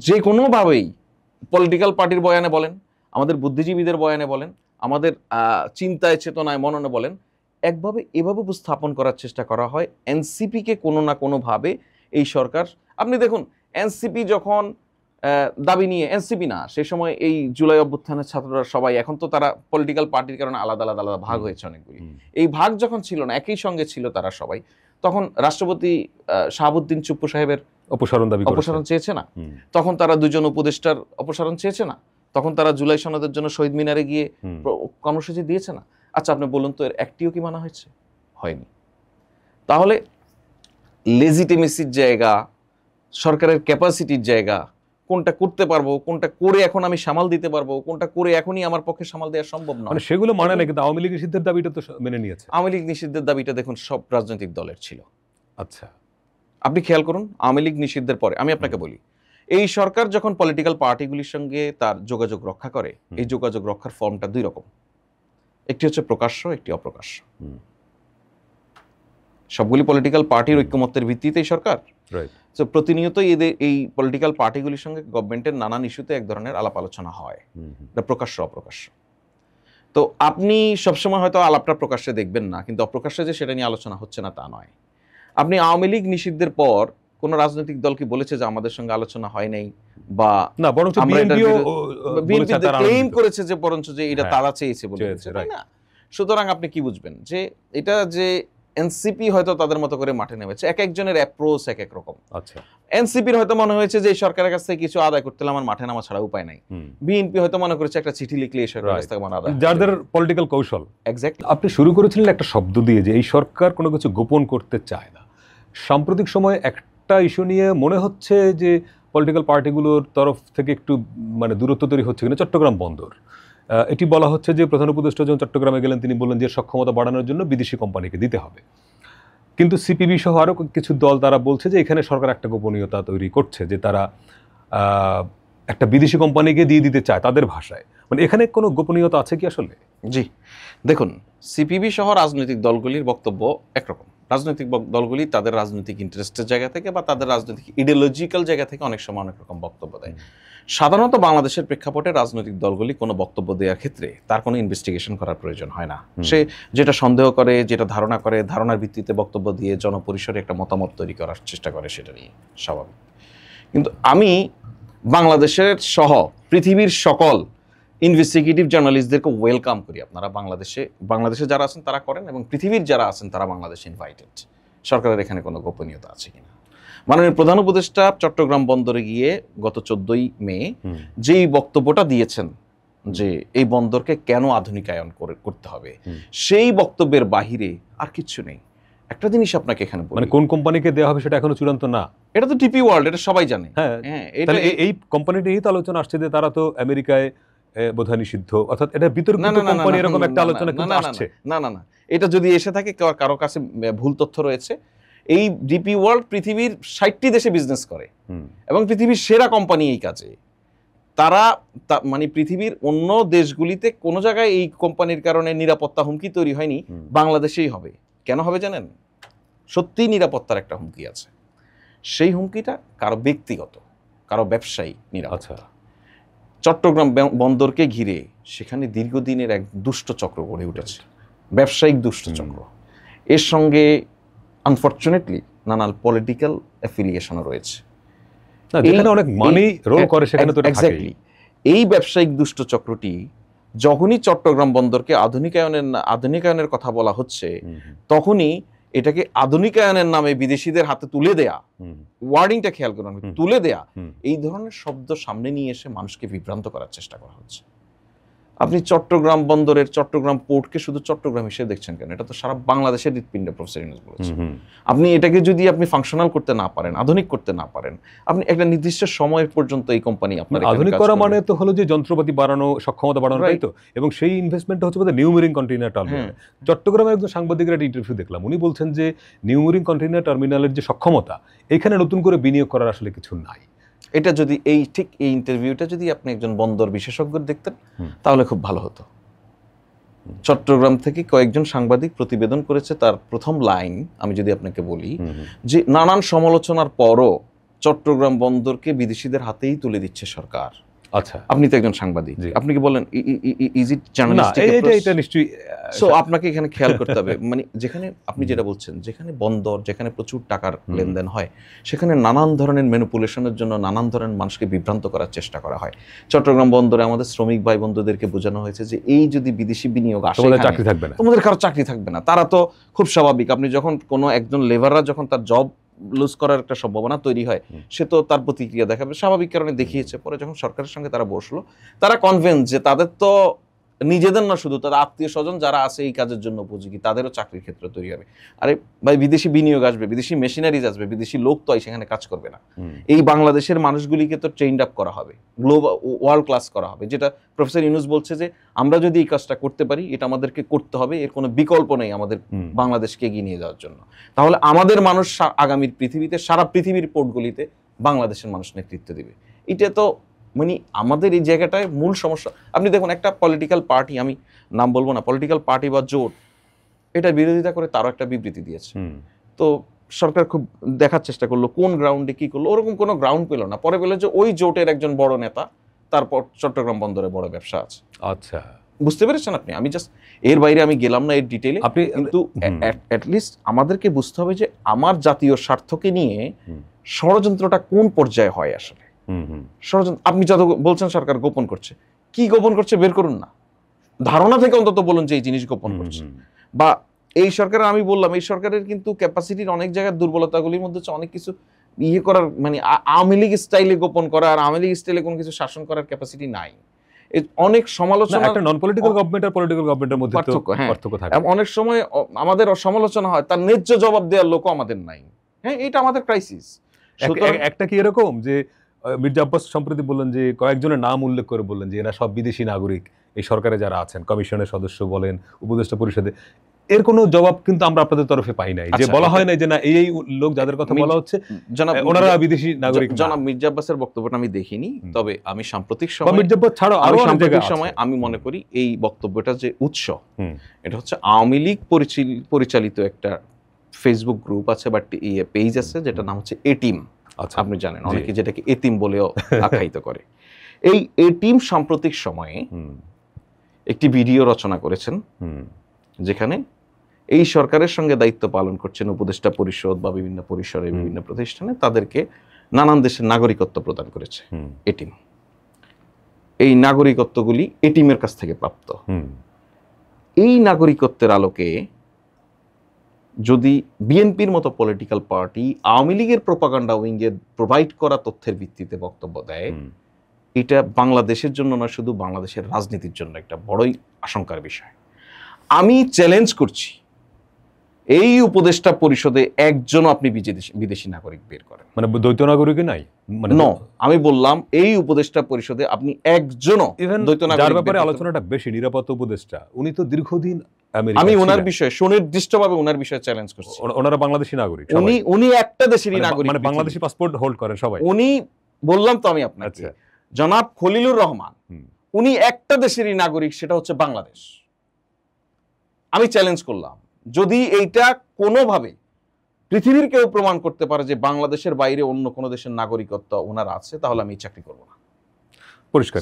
যে কোনোভাবেই পলিটিক্যাল পার্টির বয়ানে বলেন, আমাদের বুদ্ধিজীবীদের বয়ানে বলেন, আমাদের চিন্তায় চেতনায় মননে বলেন, এভাবে উপস্থাপন করার চেষ্টা করা হয় এনসিপিকে কোনো না কোনোভাবে এই সরকার। আপনি দেখুন, এনসিপি যখন দাবি নিয়ে, এনসিপি না, সে সময় এই জুলাই অভ্যুত্থানের ছাত্ররা সবাই, এখন তো তারা পলিটিক্যাল পার্টির কারণে আলাদা আলাদা আলাদা ভাগ হয়েছে অনেকগুলি, এই ভাগ যখন ছিল না, একই সঙ্গে ছিল তারা সবাই, তখন রাষ্ট্রপতি শাহাবুদ্দিন চুপ্পু সাহেবের অপসারণ চেয়েছে না, তখন তারা দুজন উপদেষ্টার অপসারণ চেয়েছে না, তখন তারা জুলাই সনদের জন্য শহীদ মিনারে গিয়ে কর্মসূচি দিয়েছে না। আচ্ছা, আপনি বলুন তো, এর একটিও কি মানা হয়েছে? হয়নি। তাহলে লেজিটিমেসির জায়গা, সরকারের ক্যাপাসিটির জায়গা, কোনটা করতে পারবো, কোনটা করে এখন আমি সামাল দিতে পারবো, কোনটা করে এখনই আমার পক্ষে সামাল দেওয়া সম্ভব নয়, মানে সেগুলো মানে না। কিন্তু আওয়ামী লীগ নিষিদ্ধের দাবিটা তো মেনে নিয়েছে। আওয়ামী লীগ নিষিদ্ধের দাবিটা দেখুন সব রাজনৈতিক দলের ছিল। আচ্ছা, আপনি খেয়াল করুন, আওয়ামী লীগ নিষিদ্ধের পরে, আমি আপনাকে বলি, এই সরকার যখন পলিটিক্যাল পার্টিগুলির সঙ্গে তার যোগাযোগ রক্ষা করে, এই যোগাযোগ রক্ষার ফর্মটা দুই রকম, একটি হচ্ছে প্রকাশ্য, একটি অপ্রকাশ্য। সবগুলি পলিটিক্যাল পার্টির ঐক্যমত্যের ভিত্তিতেই সরকার, তো প্রতিনিয়তই এই পলিটিক্যাল পার্টিগুলির সঙ্গে গভর্নমেন্টের নানান ইস্যুতে এক ধরনের আলাপ আলোচনা হয়, প্রকাশ্য অপ্রকাশ্য। তো আপনি সবসময় হয়তো আলাপটা প্রকাশ্যে দেখবেন না, কিন্তু অপ্রকাশ্যে যে সেটা নিয়ে আলোচনা হচ্ছে না তা নয়। আপনি আওয়ামী লীগ নিষিদ্ধের পর কোন রাজনৈতিক দল কি বলেছে যে আমাদের সঙ্গে আলোচনা হয় নাই, বা না, বরঞ্চ বিএনপি ক্লেম করেছে যে বরঞ্চ যে এটা তারা চেয়েছে বলে, তাই না? সুতরাং আপনি কি বুঝবেন যে এটা যে এনসিপি হয়তো তাদের মতো করে মাঠে নেমেছে, এক একজনের অ্যাপ্রোচ এক এক রকম। আচ্ছা, এনসিপির হয়তো মনে হয়েছে যে এই সরকারের কাছ থেকে কিছু আদায় করতে হলে আমার মাঠে নামা ছাড়া উপায় নাই, বিএনপি হয়তো মনে করেছে একটা চিঠি লিখলে এই সরকারের কাছ থেকে আমার আদায়, যাদের পলিটিক্যাল কৌশল। এক্স্যাক্টলি। আপনি শুরু করেছিলেন একটা শব্দ দিয়ে যে এই সরকার কোনো কিছু গোপন করতে চায় না। সাম্প্রতিক সময়ে একটা ইস্যু নিয়ে মনে হচ্ছে যে পলিটিক্যাল পার্টিগুলোর তরফ থেকে একটু মানে দূরত্ব তৈরি হচ্ছে কিনা, চট্টগ্রাম বন্দর। এটি বলা হচ্ছে যে প্রধান উপদেষ্টা যখন চট্টগ্রামে গেলেন তিনি বললেন যে সক্ষমতা বাড়ানোর জন্য বিদেশি কোম্পানিকে দিতে হবে, কিন্তু সিপিবি সহ আরও কিছু দল তারা বলছে যে এখানে সরকার একটা গোপনীয়তা তৈরি করছে, যে তারা একটা বিদেশি কোম্পানিকে দিয়ে দিতে চায় তাদের ভাষায়। মানে এখানে কোনো গোপনীয়তা আছে কি আসলে? জি, দেখুন, সিপিবি সহ রাজনৈতিক দলগুলির বক্তব্য একরকম। রাজনৈতিক দলগুলি তাদের রাজনৈতিক ইন্টারেস্টের জায়গা থেকে বা তাদের রাজনৈতিক ইডিওলজিক্যাল জায়গা থেকে অনেক সময় অনেক রকম বক্তব্য দেয়। সাধারণত বাংলাদেশের প্রেক্ষাপটে রাজনৈতিক দলগুলি কোনো বক্তব্য দেওয়ার ক্ষেত্রে তার কোনো ইনভেস্টিগেশন করার প্রয়োজন হয় না। সে যেটা সন্দেহ করে, যেটা ধারণা করে, ধারণার ভিত্তিতে বক্তব্য দিয়ে জনপরিসরে একটা মতামত তৈরি করার চেষ্টা করে, সেটা নিয়ে স্বাভাবিক। কিন্তু আমি বাংলাদেশের সহ পৃথিবীর সকল ইনভেস্টিগেটিভ জার্নালিস্টদেরকে ওয়েলকাম করি। আপনারা বাংলাদেশে যারা আছেন তারা করেন, এবং পৃথিবীর যারা আছেন তারা বাংলাদেশে ইনভাইটেড। সরকারের এখানে কোনো গোপনীয়তা আছে কিনা। মাননীয় প্রধান উপদেষ্টা চট্টগ্রাম বন্দরে গিয়ে গত 14ই মে যেই বক্তব্যটা দিয়েছেন যে এই বন্দরকে কেন আধুনিকায়ন করতে হবে, সেই বক্তব্যের বাহিরে আর কিছু নেই। একটা জিনিস আপনাকে এখানে বলি, মানে কোন কোম্পানিকে দেওয়া হবে সেটা এখনো চূড়ান্ত না। এটা তো ডিপি ওয়ার্ল্ড, এটা সবাই জানে। হ্যাঁ, এই কোম্পানিটি নিয়ে তো আলোচনা আসছে যে তারা তো আমেরিকায় বোধহয় নিষিদ্ধ, অর্থাৎ এটা বিতর্কিত কোম্পানি, এরকম একটা আলোচনা কিন্তু আসছে। না, এটা যদি এসে থাকে কারো কাছে ভুল তথ্য রয়েছে। এই ডিপি ওয়ার্ল্ড পৃথিবীর 60টি দেশে বিজনেস করে এবং পৃথিবীর সেরা কোম্পানি এই কাজে। তারা মানে পৃথিবীর অন্য দেশগুলিতে কোনো জায়গায় এই কোম্পানির কারণে নিরাপত্তা হুমকি তৈরি হয়নি, বাংলাদেশেই হবে। কেন হবে জানেন? সত্যিই নিরাপত্তার একটা হুমকি আছে। সেই হুমকিটা কারো ব্যক্তিগত, কারো ব্যবসায়ী নিরাপত্তা। চট্টগ্রাম বন্দরকে ঘিরে সেখানে দীর্ঘদিনের এক দুষ্ট চক্র গড়ে উঠেছে, ব্যবসায়িক দুষ্ট চক্র। এর সঙ্গে আনফরচুনেটলি নানান পলিটিক্যাল অ্যাফিলিয়েশনও রয়েছে। অনেক মানি রোল করে সেখানে তো এক্স্যাক্টলি। এই ব্যবসায়িক দুষ্ট চক্রটি যখনই চট্টগ্রাম বন্দরকে আধুনিকায়নের কথা বলা হচ্ছে, তখনই এটাকে আধুনিকায়নের নামে বিদেশিদের হাতে তুলে দেয়া, ওয়ার্ডিংটা খেয়াল করুন, তুলে দেয়া, এই ধরনের শব্দ সামনে নিয়ে এসে মানুষকে বিভ্রান্ত করার চেষ্টা করা হচ্ছে। আপনি চট্টগ্রাম বন্দরের চট্টগ্রাম পোর্টকে শুধু চট্টগ্রাম হিসেবে দেখছেন কেন? এটা তো সারা বাংলাদেশের হৃৎপিণ্ড, প্রফেসর ইউনূস বলেছেন। আপনি এটাকে যদি আপনি ফাংশনাল করতে না পারেন, আধুনিক করতে না পারেন, আপনি একটা নির্দিষ্ট সময় পর্যন্ত এই কোম্পানি আপনার আধুনিক করা মানে তো হলো যে যন্ত্রপাতি বাড়ানো, সক্ষমতা বাড়ানো, তাই তো? এবং সেই ইনভেস্টমেন্টটা হচ্ছে বোধহয় নিউ মেরিন কন্টেইনার টার্মিনাল। চট্টগ্রামের একজন সাংবাদিকের একটা ইন্টারভিউ দেখলাম, উনি বলছেন যে নিউ মেরিন কন্টেইনার টার্মিনালের যে সক্ষমতা, এখানে নতুন করে বিনিয়োগ করার আসলে কিছু নাই। এটা যদি এই ইন্টারভিউটা যদি আপনি একজন বন্দর বিশেষজ্ঞ দেখতেন তাহলে খুব ভালো হতো। চট্টগ্রাম থেকে কয়েকজন সাংবাদিক প্রতিবেদন করেছে, তার প্রথম লাইন আমি যদি আপনাকে বলি যে নানান সমালোচনার পরও চট্টগ্রাম বন্দরকে বিদেশিদের হাতেই তুলে দিচ্ছে সরকার। আচ্ছা, আপনি তো একজন সাংবাদিক, আপনি কি বলেন ইজ ইট জার্নালিস্টিক? এটা নিশ্চয়ই। সো আপনাকে এখানে খেয়াল করতে হবে, মানে যেখানে আপনি যেটা বলছেন, যেখানে বন্দর, যেখানে প্রচুর টাকার লেনদেন হয়, সেখানে নানান ধরনের ম্যানিপুলেশনের জন্য নানান ধরনের মানুষকে বিভ্রান্ত করার চেষ্টা করা হয়। চট্টগ্রাম বন্দরে আমাদের শ্রমিক ভাই বন্ধুদেরকে বোঝানো হয়েছে যে এই যদি বিদেশি বিনিয়োগ আসে, চাকরি থাকবে না, তোমাদের কারো চাকরি থাকবে না। তারা তো খুব স্বাভাবিক, আপনি যখন কোনো একজন লেবাররা যখন তার জব লুজ করার একটা সম্ভাবনা তৈরি হয়, সে তো তার প্রতিক্রিয়া দেখাবে, স্বাভাবিক কারণে দেখিয়েছে। পরে যখন সরকারের সঙ্গে তারা বসলো, তারা কনভিন্স যে তাদের তো নিজেদের না, শুধু তাদের আত্মীয় স্বজন যারা আছে এই কাজের জন্য উপযোগী, তাদেরও চাকরির ক্ষেত্র তৈরি হবে। আরে ভাই, বিদেশি বিনিয়োগ আসবে, বিদেশি মেশিনারিজ আসবে, বিদেশি লোক তো সেখানে কাজ করবে না। এই বাংলাদেশের মানুষগুলিকে তো ট্রেন্ড আপ করা হবে, গ্লোবাল ওয়ার্ল্ড ক্লাস করা হবে, যেটা প্রফেসর ইউনূস বলছে যে আমরা যদি এই কাজটা করতে পারি, এটা আমাদেরকে করতে হবে, এর কোনো বিকল্প নেই আমাদের বাংলাদেশকে এগিয়ে নিয়ে যাওয়ার জন্য। তাহলে আমাদের মানুষ আগামীর পৃথিবীতে, সারা পৃথিবীর পোর্টগুলিতে বাংলাদেশের মানুষ নেতৃত্ব দিবে। এটা তো মানে আমাদের এই জায়গাটায় মূল সমস্যা। আপনি দেখুন, একটা পলিটিক্যাল পার্টি, আমি নাম বলবো না, পলিটিক্যাল পার্টি বা জোট, এটা বিরোধিতা করে তারও একটা বিবৃতি দিয়েছে। তো সরকার খুব দেখার চেষ্টা করলো কোন গ্রাউন্ডে কি করলো, ওরকম কোনো গ্রাউন্ড পেল না। পরে পেল যে ওই জোটের একজন বড় নেতা, তারপর চট্টগ্রাম বন্দরে বড় ব্যবসা আছে। আচ্ছা, বুঝতে পেরেছেন আপনি? আমি জাস্ট এর বাইরে আমি গেলাম না এর ডিটেইলে। আপনি কিন্তু অ্যাটলিস্ট আমাদেরকে বুঝতে হবে যে আমার জাতীয় স্বার্থকে নিয়ে ষড়যন্ত্রটা কোন পর্যায়ে হয় আসলে। ষড়যন্ত্র আপনি যত বলছেন সরকার গোপন করছে, কি গোপন করছে বের করুন না, ধারণা থেকে অন্তত বলুন যে এই জিনিস গোপন করছে। বা এই সরকারের, আমি বললাম এই সরকারের কিন্তু ক্যাপাসিটির অনেক জায়গায় দুর্বলতাগুলির মধ্যে হচ্ছে অনেক কিছু ইয়ে করার, মানে আওয়ামী লীগ স্টাইলে গোপন করা আর আওয়ামী লীগ স্টাইলে কোনো কিছু শাসন করার ক্যাপাসিটি নাই। অনেক সমালোচনা, একটা নন পলিটিক্যাল গভর্নমেন্ট আর পলিটিক্যাল গভর্নমেন্টের মধ্যে পার্থক্য থাকে। অনেক সময় আমাদের সমালোচনা হয়, তার ন্যায্য জবাব দেওয়ার লোকও আমাদের নাই। হ্যাঁ, এটা আমাদের ক্রাইসিস। একটা কি এরকম যে মির্জা আব্বাস সম্প্রতি বললেন যে কয়েকজনের নাম উল্লেখ করে বললেন যে এরা সব বিদেশি নাগরিক, এই সরকারে যারা আছেন, কমিশনের সদস্য বলেন, উপদেষ্টা পরিষদে, এর কোনো জবাব কিন্তু আমরা আপনাদের তরফে পাই নাই। যে বলা হয় না যে না এই লোক যাদের কথা বলা হচ্ছে ওনারা বিদেশি নাগরিক। জনাব মির্জা আব্বাসের বক্তব্যটা আমি দেখিনি, তবে আমি সাম্প্রতিক সময়, মির্জা আব্বাস ছাড়াও আরো সাম্প্রতিক সময় আমি মনে করি এই বক্তব্যটা যে উৎস, এটা হচ্ছে আওয়ামী লীগ পরিচালিত একটা ফেসবুক গ্রুপ আছে বা পেজ আছে, যেটা নাম হচ্ছে এটিম। আপনি জানেন, অনেকে যেটাকে এতিম বলেও আখ্যায়িত করে। এই এটিম সাম্প্রতিক সময়ে একটি ভিডিও রচনা করেছেন, যেখানে এই সরকারের সঙ্গে দায়িত্ব পালন করছেন উপদেষ্টা পরিষদ বা বিভিন্ন পরিসরে বিভিন্ন প্রতিষ্ঠানে, তাদেরকে নানান দেশের নাগরিকত্ব প্রদান করেছে এটিম। এই নাগরিকত্বগুলি এটিমের কাছ থেকে প্রাপ্ত। এই নাগরিকত্বের আলোকে যদি বিএনপির মতো পলিটিক্যাল পার্টি আওয়ামী লীগের প্রোপাগান্ডা উইংয়ের প্রোভাইড করা তথ্যের ভিত্তিতে বক্তব্য দেয়, এটা বাংলাদেশের জন্য না, শুধু বাংলাদেশের রাজনীতির জন্য একটা বড়ই আশঙ্কার বিষয়। আমি চ্যালেঞ্জ করছি, এই উপদেষ্টা পরিষদে একজনও আপনি বিদেশি নাগরিক বের করেন, মানে দ্বৈত নাগরিক নাই, মানে আমি বললাম এই উপদেষ্টা পরিষদে আপনি একজনও দ্বৈত নাগরিক, যার ব্যাপারে আলোচনাটা বেশি, নিরাপত্তা উপদেষ্টা, উনি তো দীর্ঘদিন, আমি ওনার বিষয়ে সুনির্দিষ্টভাবে ওনার বিষয়ে চ্যালেঞ্জ করছি। ওনারা বাংলাদেশি নাগরিক, উনি একটা দেশেরই নাগরিক, মানে বাংলাদেশি পাসপোর্ট হোল্ড করেন সবাই। উনি, বললাম তো আমি আপনাকে, জনাব খলিলুর রহমান, উনি একটা দেশেরই নাগরিক, সেটা হচ্ছে বাংলাদেশ। আমি চ্যালেঞ্জ করলাম, যদি এইটা কোনোভাবে পৃথিবীর কেউ প্রমাণ করতে পারে যে বাংলাদেশের বাইরে অন্য কোনো দেশের নাগরিকত্ব ওনার আছে, তাহলে আমি চাকরি করব না। পরিষ্কার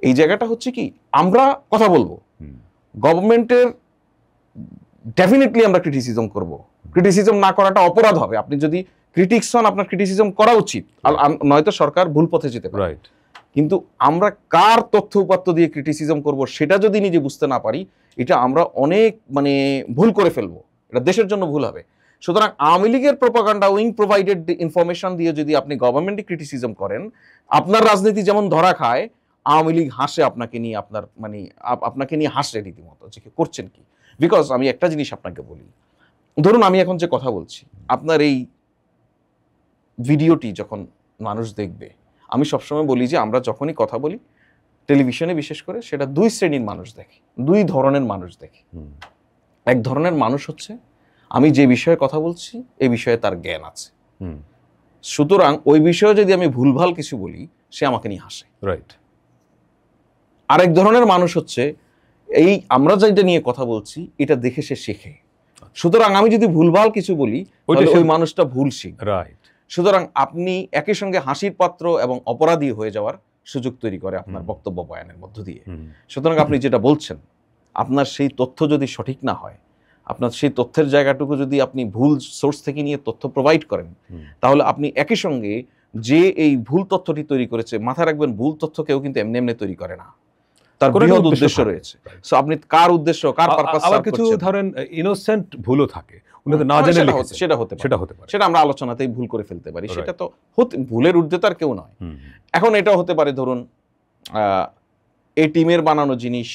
এই জায়গাটা হচ্ছে কি, আমরা কথা বলবো, গভর্নমেন্টের ডেফিনেটলি আমরা ক্রিটিসিজম করব। ক্রিটিসিজম না করাটা অপরাধ হবে। আপনি যদি ক্রিটিক্স হন, আপনার ক্রিটিসিজম করা উচিত, নয়তো সরকার ভুল পথে যেতে পারে। কিন্তু আমরা কার তথ্য উপাত্ত দিয়ে ক্রিটিসিজম করব সেটা যদি নিজে বুঝতে না পারি, এটা আমরা অনেক ভুল করে ফেলবো, এটা দেশের জন্য ভুল হবে। সুতরাং আওয়ামী লীগের প্রোপাগান্ডা উইং প্রোভাইডেড ইনফরমেশন দিয়ে যদি আপনি গভর্নমেন্টে ক্রিটিসিজম করেন, আপনার রাজনীতি যেমন ধরা খায়, আওয়ামী লীগ হাসে আপনাকে নিয়ে, আপনার মানে আপনাকে নিয়ে হাসে রীতিমতো যে করছেন কি। বিকজ আমি একটা জিনিস আপনাকে বলি, ধরুন আমি এখন যে কথা বলছি, আপনার এই ভিডিওটি যখন মানুষ দেখবে, আমি সবসময় বলি যে আমরা যখনই কথা বলি টেলিভিশনে বিশেষ করে, সেটা দুই শ্রেণীর মানুষ দেখে, দুই ধরনের মানুষ দেখে। এক ধরনের মানুষ হচ্ছে আমি যে বিষয়ে কথা বলছি এই বিষয়ে তার জ্ঞান আছে, সুতরাং ওই বিষয়ে যদি আমি ভুলভাল কিছু বলি সে আমাকে নিয়ে হাসে। রাইট। আরেক ধরনের মানুষ হচ্ছে এই আমরা যেটা নিয়ে কথা বলছি এটা দেখে সে শেখে, সুতরাং আমি যদি ভুলভাল কিছু বলি তাহলে ওই মানুষটা ভুল শিখবে। রাইট। সুতরাং আপনি একই সঙ্গে হাসির পাত্র এবং অপরাধী হয়ে যাওয়ার সুযোগ তৈরি করে আপনার বক্তব্য বয়ানের মধ্য দিয়ে। সুতরাং আপনি যেটা বলছেন, আপনার সেই তথ্য যদি সঠিক না হয়, আপনার সেই তথ্যের জায়গাটুকু যদি আপনি ভুল সোর্স থেকে নিয়ে তথ্য প্রোভাইড করেন, তাহলে আপনি একই সঙ্গে যে এই ভুল তথ্যটি তৈরি করেছে, মাথায় রাখবেন ভুল তথ্য কেউ কিন্তু এমনি এমনি তৈরি করে না, তার বৃহৎ উদ্দেশ্য রয়েছে। সো আপনি কার উদ্দেশ্য, কার পারপাস, আবার কিছু ধরেন ইনোসেন্ট ভুলও থাকে, উনি তো না জেনে লিখেছে, সেটা হতে পারে, সেটা আমরা আলোচনাতেই ভুল করে ফেলতে পারি, সেটা তো ভুলের ঊর্ধ্বে তার কেউ নয়। এখন এটাও হতে পারে ধরুন এই টিমের বানানো জিনিস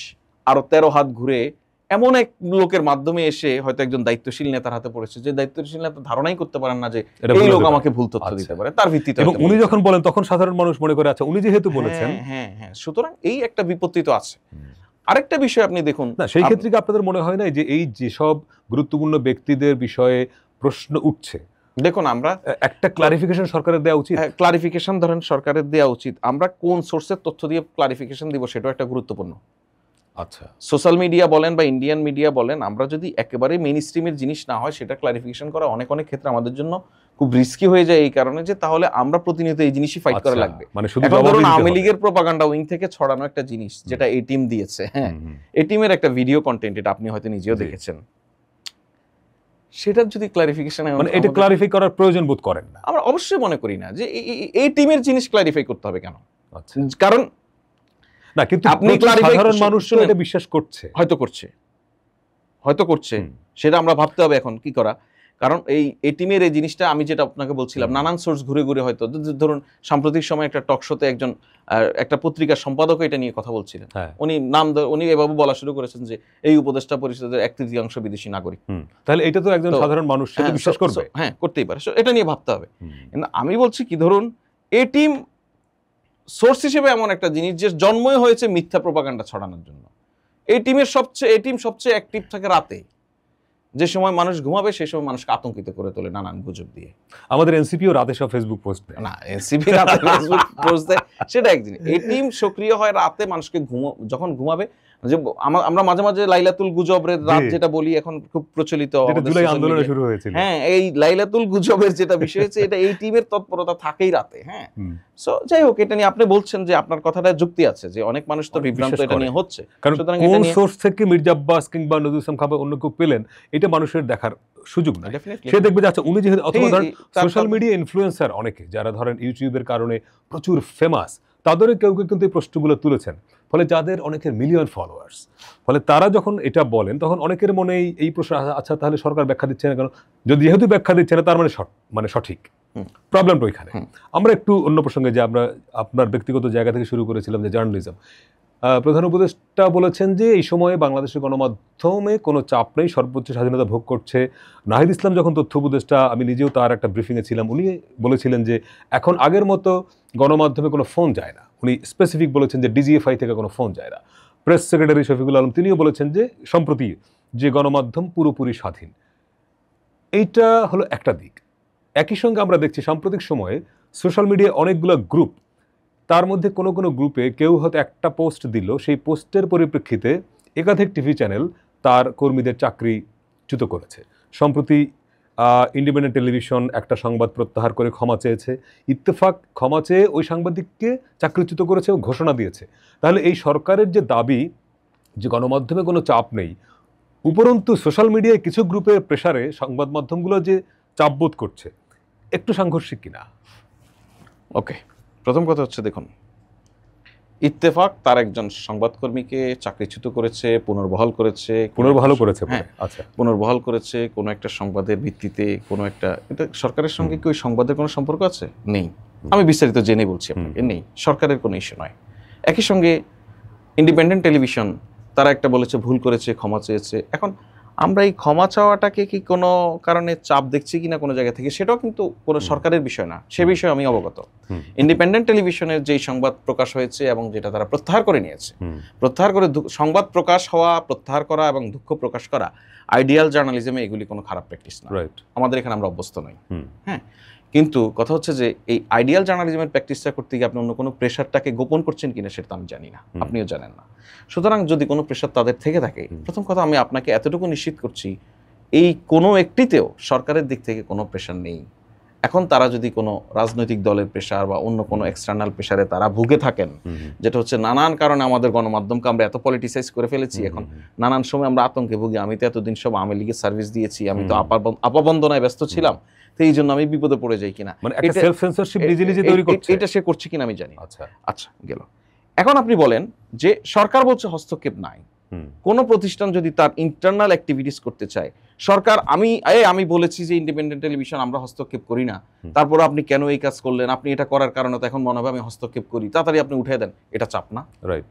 আরো 13 হাত ঘুরে এমন এক লোকের মাধ্যমে এসে হয়তো একজন দায়িত্বশীল নেতার হাতে পড়েছে, যে দায়িত্বশীল নেতা ধারণাই করতে পারেন না যে এই লোক আমাকে ভুল তথ্য দিতে পারে, তার ভিত্তিতে। এবং উনি যখন বলেন তখন সাধারণ মানুষ মনে করে আচ্ছা উনি যেহেতু বলেছেন। হ্যাঁ হ্যাঁ, সুতরাং এই একটা বিপত্তি তো আছে। আরেকটা বিষয় আপনি দেখুন, না সেই ক্ষেত্রে কি আপনাদের মনে হয় না যে এই যেসব গুরুত্বপূর্ণ ব্যক্তিদের বিষয়ে প্রশ্ন উঠছে, দেখুন আমরা একটা ক্লারিফিকেশন সরকারের দেওয়া উচিত। ক্লারিফিকেশন ধরেন সরকারের দেওয়া উচিত, আমরা কোন সোর্সের তথ্য দিয়ে ক্লারিফিকেশন দিব সেটাও একটা গুরুত্বপূর্ণ। আচ্ছা, সোশ্যাল মিডিয়া বলেন বা ইন্ডিয়ান মিডিয়া বলেন, আমরা যদি একেবারে মেইন স্ট্রিমের জিনিস না হয় সেটা ক্লারিফিকেশন করা অনেক অনেক ক্ষেত্রে আমাদের জন্য খুব রিস্কি হয়ে যায়, এই কারণে যে তাহলে আমরা প্রতিনিয়ত এই জিনিসই ফাইট করা লাগবে। মানে শুধু ধরুন আওয়ামী লীগের প্রোপাগান্ডা উইং থেকে ছড়ানো একটা জিনিস যেটা এই টিম দিয়েছে, হ্যাঁ এই টিমের একটা ভিডিও কন্টেন্ট, এটা আপনি হয়তো নিজেও দেখেছেন, সেটার যদি ক্লারিফিকেশন, মানে এটা ক্লারিফাই করার প্রয়োজন বোধ করেন না? আমরা অবশ্যই মনে করি না যে এই টিমের জিনিস ক্লারিফাই করতে হবে কেন। আচ্ছা, কারণ না কিন্তু আপনি সাধারণ মানুষ তো এটা বিশ্বাস করছে, হয়তো করছে, সেটা আমরা ভাবতে হবে এখন কি করা। কারণ এই টিমের এই জিনিসটা আমি যেটা আপনাকে বলছিলাম, নানান সোর্স ঘুরে ঘুরে হয়তো ধরুন সাম্প্রতিক সময় একটা টক শোতে একজন একটা পত্রিকার সম্পাদক এটা নিয়ে কথা বলছিলেন, উনি এভাবে বলা শুরু করেছেন যে এই উপদেষ্টা পরিষদের 1/3 বিদেশি নাগরিক। তাহলে এটা তো একজন সাধারণ মানুষ সেটা বিশ্বাস করবে? হ্যাঁ, করতেই পারে, এটা নিয়ে ভাবতে হবে। কিন্তু আমি বলছি কি, ধরুন এই টিম সোর্স হিসেবে এমন একটা জিনিস যে জন্মই হয়েছে মিথ্যা প্রোপাগান্ডা ছড়ানোর জন্য। এই টিম সবচেয়ে অ্যাক্টিভ থাকে রাতে, যে সময় মানুষ ঘুমাবে সেই সময় মানুষকে আতঙ্কিত করে তোলে নানান গুজব দিয়ে। আমাদের এনসিপিও রাতে সব ফেসবুক পোস্ট দেয় না, এনসিপি রাতে ফেসবুক পোস্ট দেয় সেটা এক জিনিস। এই টিম সক্রিয় হয় রাতে, মানুষকে যখন ঘুমাবে, যে আমরা মাঝে মাঝে লাইলাতুল গুজবের রাত যেটা বলি এখন খুব প্রচলিত, জুলাই আন্দোলনে শুরু হয়েছিল। হ্যাঁ, এই লাইলাতুল গুজবের যেটা বিষয় হচ্ছে, এটা এই টিমের তৎপরতা থাকেই রাতে। হ্যাঁ, সো যাই হোক, এটা নিয়ে আপনি বলছেন যে আপনার কথাটা যুক্তি আছে, যে অনেক মানুষ তো বিভ্রান্ত এটা নিয়ে হচ্ছে। কারণ কোন সোর্স থেকে মির্জা আব্বাস কিংবা নজরুল ইসলাম খাবার অন্য কেউ পেলেন এটা মানুষের দেখার সুযোগ নাই। সে দেখবে যে আচ্ছা উনি যেহেতু, অথবা ধরেন সোশ্যাল মিডিয়া ইনফ্লুয়েন্সার অনেকে যারা ধরেন ইউটিউবের কারণে প্রচুর ফেমাস, তাদেরও কেউ কেউ কিন্তু এই প্রশ্নগুলো তুলেছেন, ফলে যাদের অনেকের মিলিয়ন ফলোয়ার্স, ফলে তারা যখন এটা বলেন তখন অনেকের মনেই এই প্রশ্ন, আচ্ছা তাহলে সরকার ব্যাখ্যা দিচ্ছে না কেন? যদি যেহেতু ব্যাখ্যা দিচ্ছে না তার মানে সঠিক। প্রবলেমটা ওইখানে। আমরা একটু অন্য প্রসঙ্গে, যে আমরা আপনার ব্যক্তিগত জায়গা থেকে শুরু করেছিলাম যে জার্নালিজম, প্রধান উপদেষ্টা বলেছেন যে এই সময়ে বাংলাদেশের গণমাধ্যমে কোনো চাপ নেই, সর্বোচ্চ স্বাধীনতা ভোগ করছে। নাহিদ ইসলাম যখন তথ্য উপদেষ্টা, আমি নিজেও তার একটা ব্রিফিংয়ে ছিলাম, উনি বলেছিলেন যে এখন আগের মতো গণমাধ্যমে কোনো ফোন যায় না। উনি স্পেসিফিক বলেছেন যে ডিজিএফআই থেকে কোনো ফোন যায় না। প্রেস সেক্রেটারি শফিকুল আলম তিনিও বলেছেন যে সম্প্রতি যে গণমাধ্যম পুরোপুরি স্বাধীন। এইটা হলো একটা দিক। একই সঙ্গে আমরা দেখছি সাম্প্রতিক সময়ে সোশ্যাল মিডিয়ায় অনেকগুলো গ্রুপ, তার মধ্যে কোনো কোনো গ্রুপে কেউ হয়তো একটা পোস্ট দিল, সেই পোস্টের পরিপ্রেক্ষিতে একাধিক টিভি চ্যানেল তার কর্মীদের চাকরিচ্যুত করেছে। সম্প্রতি ইন্ডিপেন্ডেন্ট টেলিভিশন একটা সংবাদ প্রত্যাহার করে ক্ষমা চেয়েছে, ইত্তেফাক ক্ষমা চেয়ে ওই সাংবাদিককে চাকরিচ্যুত করেছে ও ঘোষণা দিয়েছে। তাহলে এই সরকারের যে দাবি যে গণমাধ্যমে কোনো চাপ নেই, উপরন্তু সোশ্যাল মিডিয়ায় কিছু গ্রুপের প্রেসারে সংবাদ মাধ্যমগুলো যে চাপবোধ করছে, একটু সাংঘর্ষিক কিনা? ওকে, প্রথম কথা হচ্ছে, দেখুন ইত্তেফাক তার একজন সংবাদকর্মীকে চাকরিচ্যুত করেছে, পুনর্বহাল করেছে। হ্যাঁ, আচ্ছা, পুনর্বহাল করেছে কোনো একটা সংবাদের ভিত্তিতে, কোনো একটা, এটা সরকারের সঙ্গে কি ওই সংবাদের কোনো সম্পর্ক আছে? নেই। আমি বিস্তারিত জেনে বলছি আপনাকে, নেই, সরকারের কোনো ইস্যু নয়। একই সঙ্গে ইন্ডিপেন্ডেন্ট টেলিভিশন তারা একটা বলেছে ভুল করেছে, ক্ষমা চেয়েছে। এখন আমরা এই ক্ষমা চাওয়াটাকে কি কোনো কারণে চাপ দেখছি কিনা কোনো জায়গা থেকে, সেটাও কিন্তু কোনো সরকারের বিষয় না, সে বিষয়ে আমি অবগত। ইন্ডিপেন্ডেন্ট টেলিভিশনের যেই সংবাদ প্রকাশ হয়েছে এবং যেটা তারা প্রত্যাহার করে নিয়েছে, প্রত্যাহার করে সংবাদ প্রকাশ হওয়া, প্রত্যাহার করা এবং দুঃখ প্রকাশ করা আইডিয়াল জার্নালিজমে এগুলি কোনো খারাপ প্র্যাকটিস না, আমাদের এখানে আমরা অভ্যস্ত নই। হ্যাঁ, কিন্তু কথা হচ্ছে যে এই আইডিয়াল জার্নালিজমের প্র্যাকটিসটা করতে গিয়ে আপনি অন্য কোনো প্রেশারটাকে গোপন করছেন কিনা সেটা আমি জানি না, আপনিও জানেন না। সুতরাং যদি কোনো প্রেশার তাদের থেকে থাকে, প্রথম কথা আমি আপনাকে এতটুকু নিশ্চিত করছি, এই কোনো একটিতেও সরকারের দিক থেকে কোনো প্রেশার নেই। এখন তারা যদি কোনো রাজনৈতিক দলের প্রেশার বা অন্য কোনো এক্সটার্নাল প্রেশারে তারা ভুগে থাকেন, যেটা হচ্ছে নানান কারণে আমাদের গণমাধ্যমকে আমরা এত পলিটিসাইজ করে ফেলেছি, এখন নানান সময় আমরা আতঙ্কে ভুগি। আমি তো এতদিন সব আওয়ামী লীগের সার্ভিস দিয়েছি, আমি তো আপাবন্দনায় ব্যস্ত ছিলাম, তো এই জন্য আমি বিপদে পড়ে যাই কিনা, মানে একটা সেলফ সেন্সরশিপ নিজে নিজে তৈরি করছে, এটা সে করছে কিনা আমি জানি। আচ্ছা গেল। এখন আপনি বলেন যে সরকার বলছে হস্তক্ষেপ নাই, কোন প্রতিষ্ঠান যদি তার ইন্টারনাল অ্যাক্টিভিটিস করতে চায়, সরকার আমি বলেছি যে ইন্ডিপেন্ডেন্ট টেলিভিশন আমরা হস্তক্ষেপ করি না, তারপর আপনি কেন এই কাজ করলেন, আপনি এটা করার কারণে তো এখন মনে হবে আমি হস্তক্ষেপ করি, তাড়াতাড়ি আপনি উঠে দেন, এটা চাপ না? রাইট।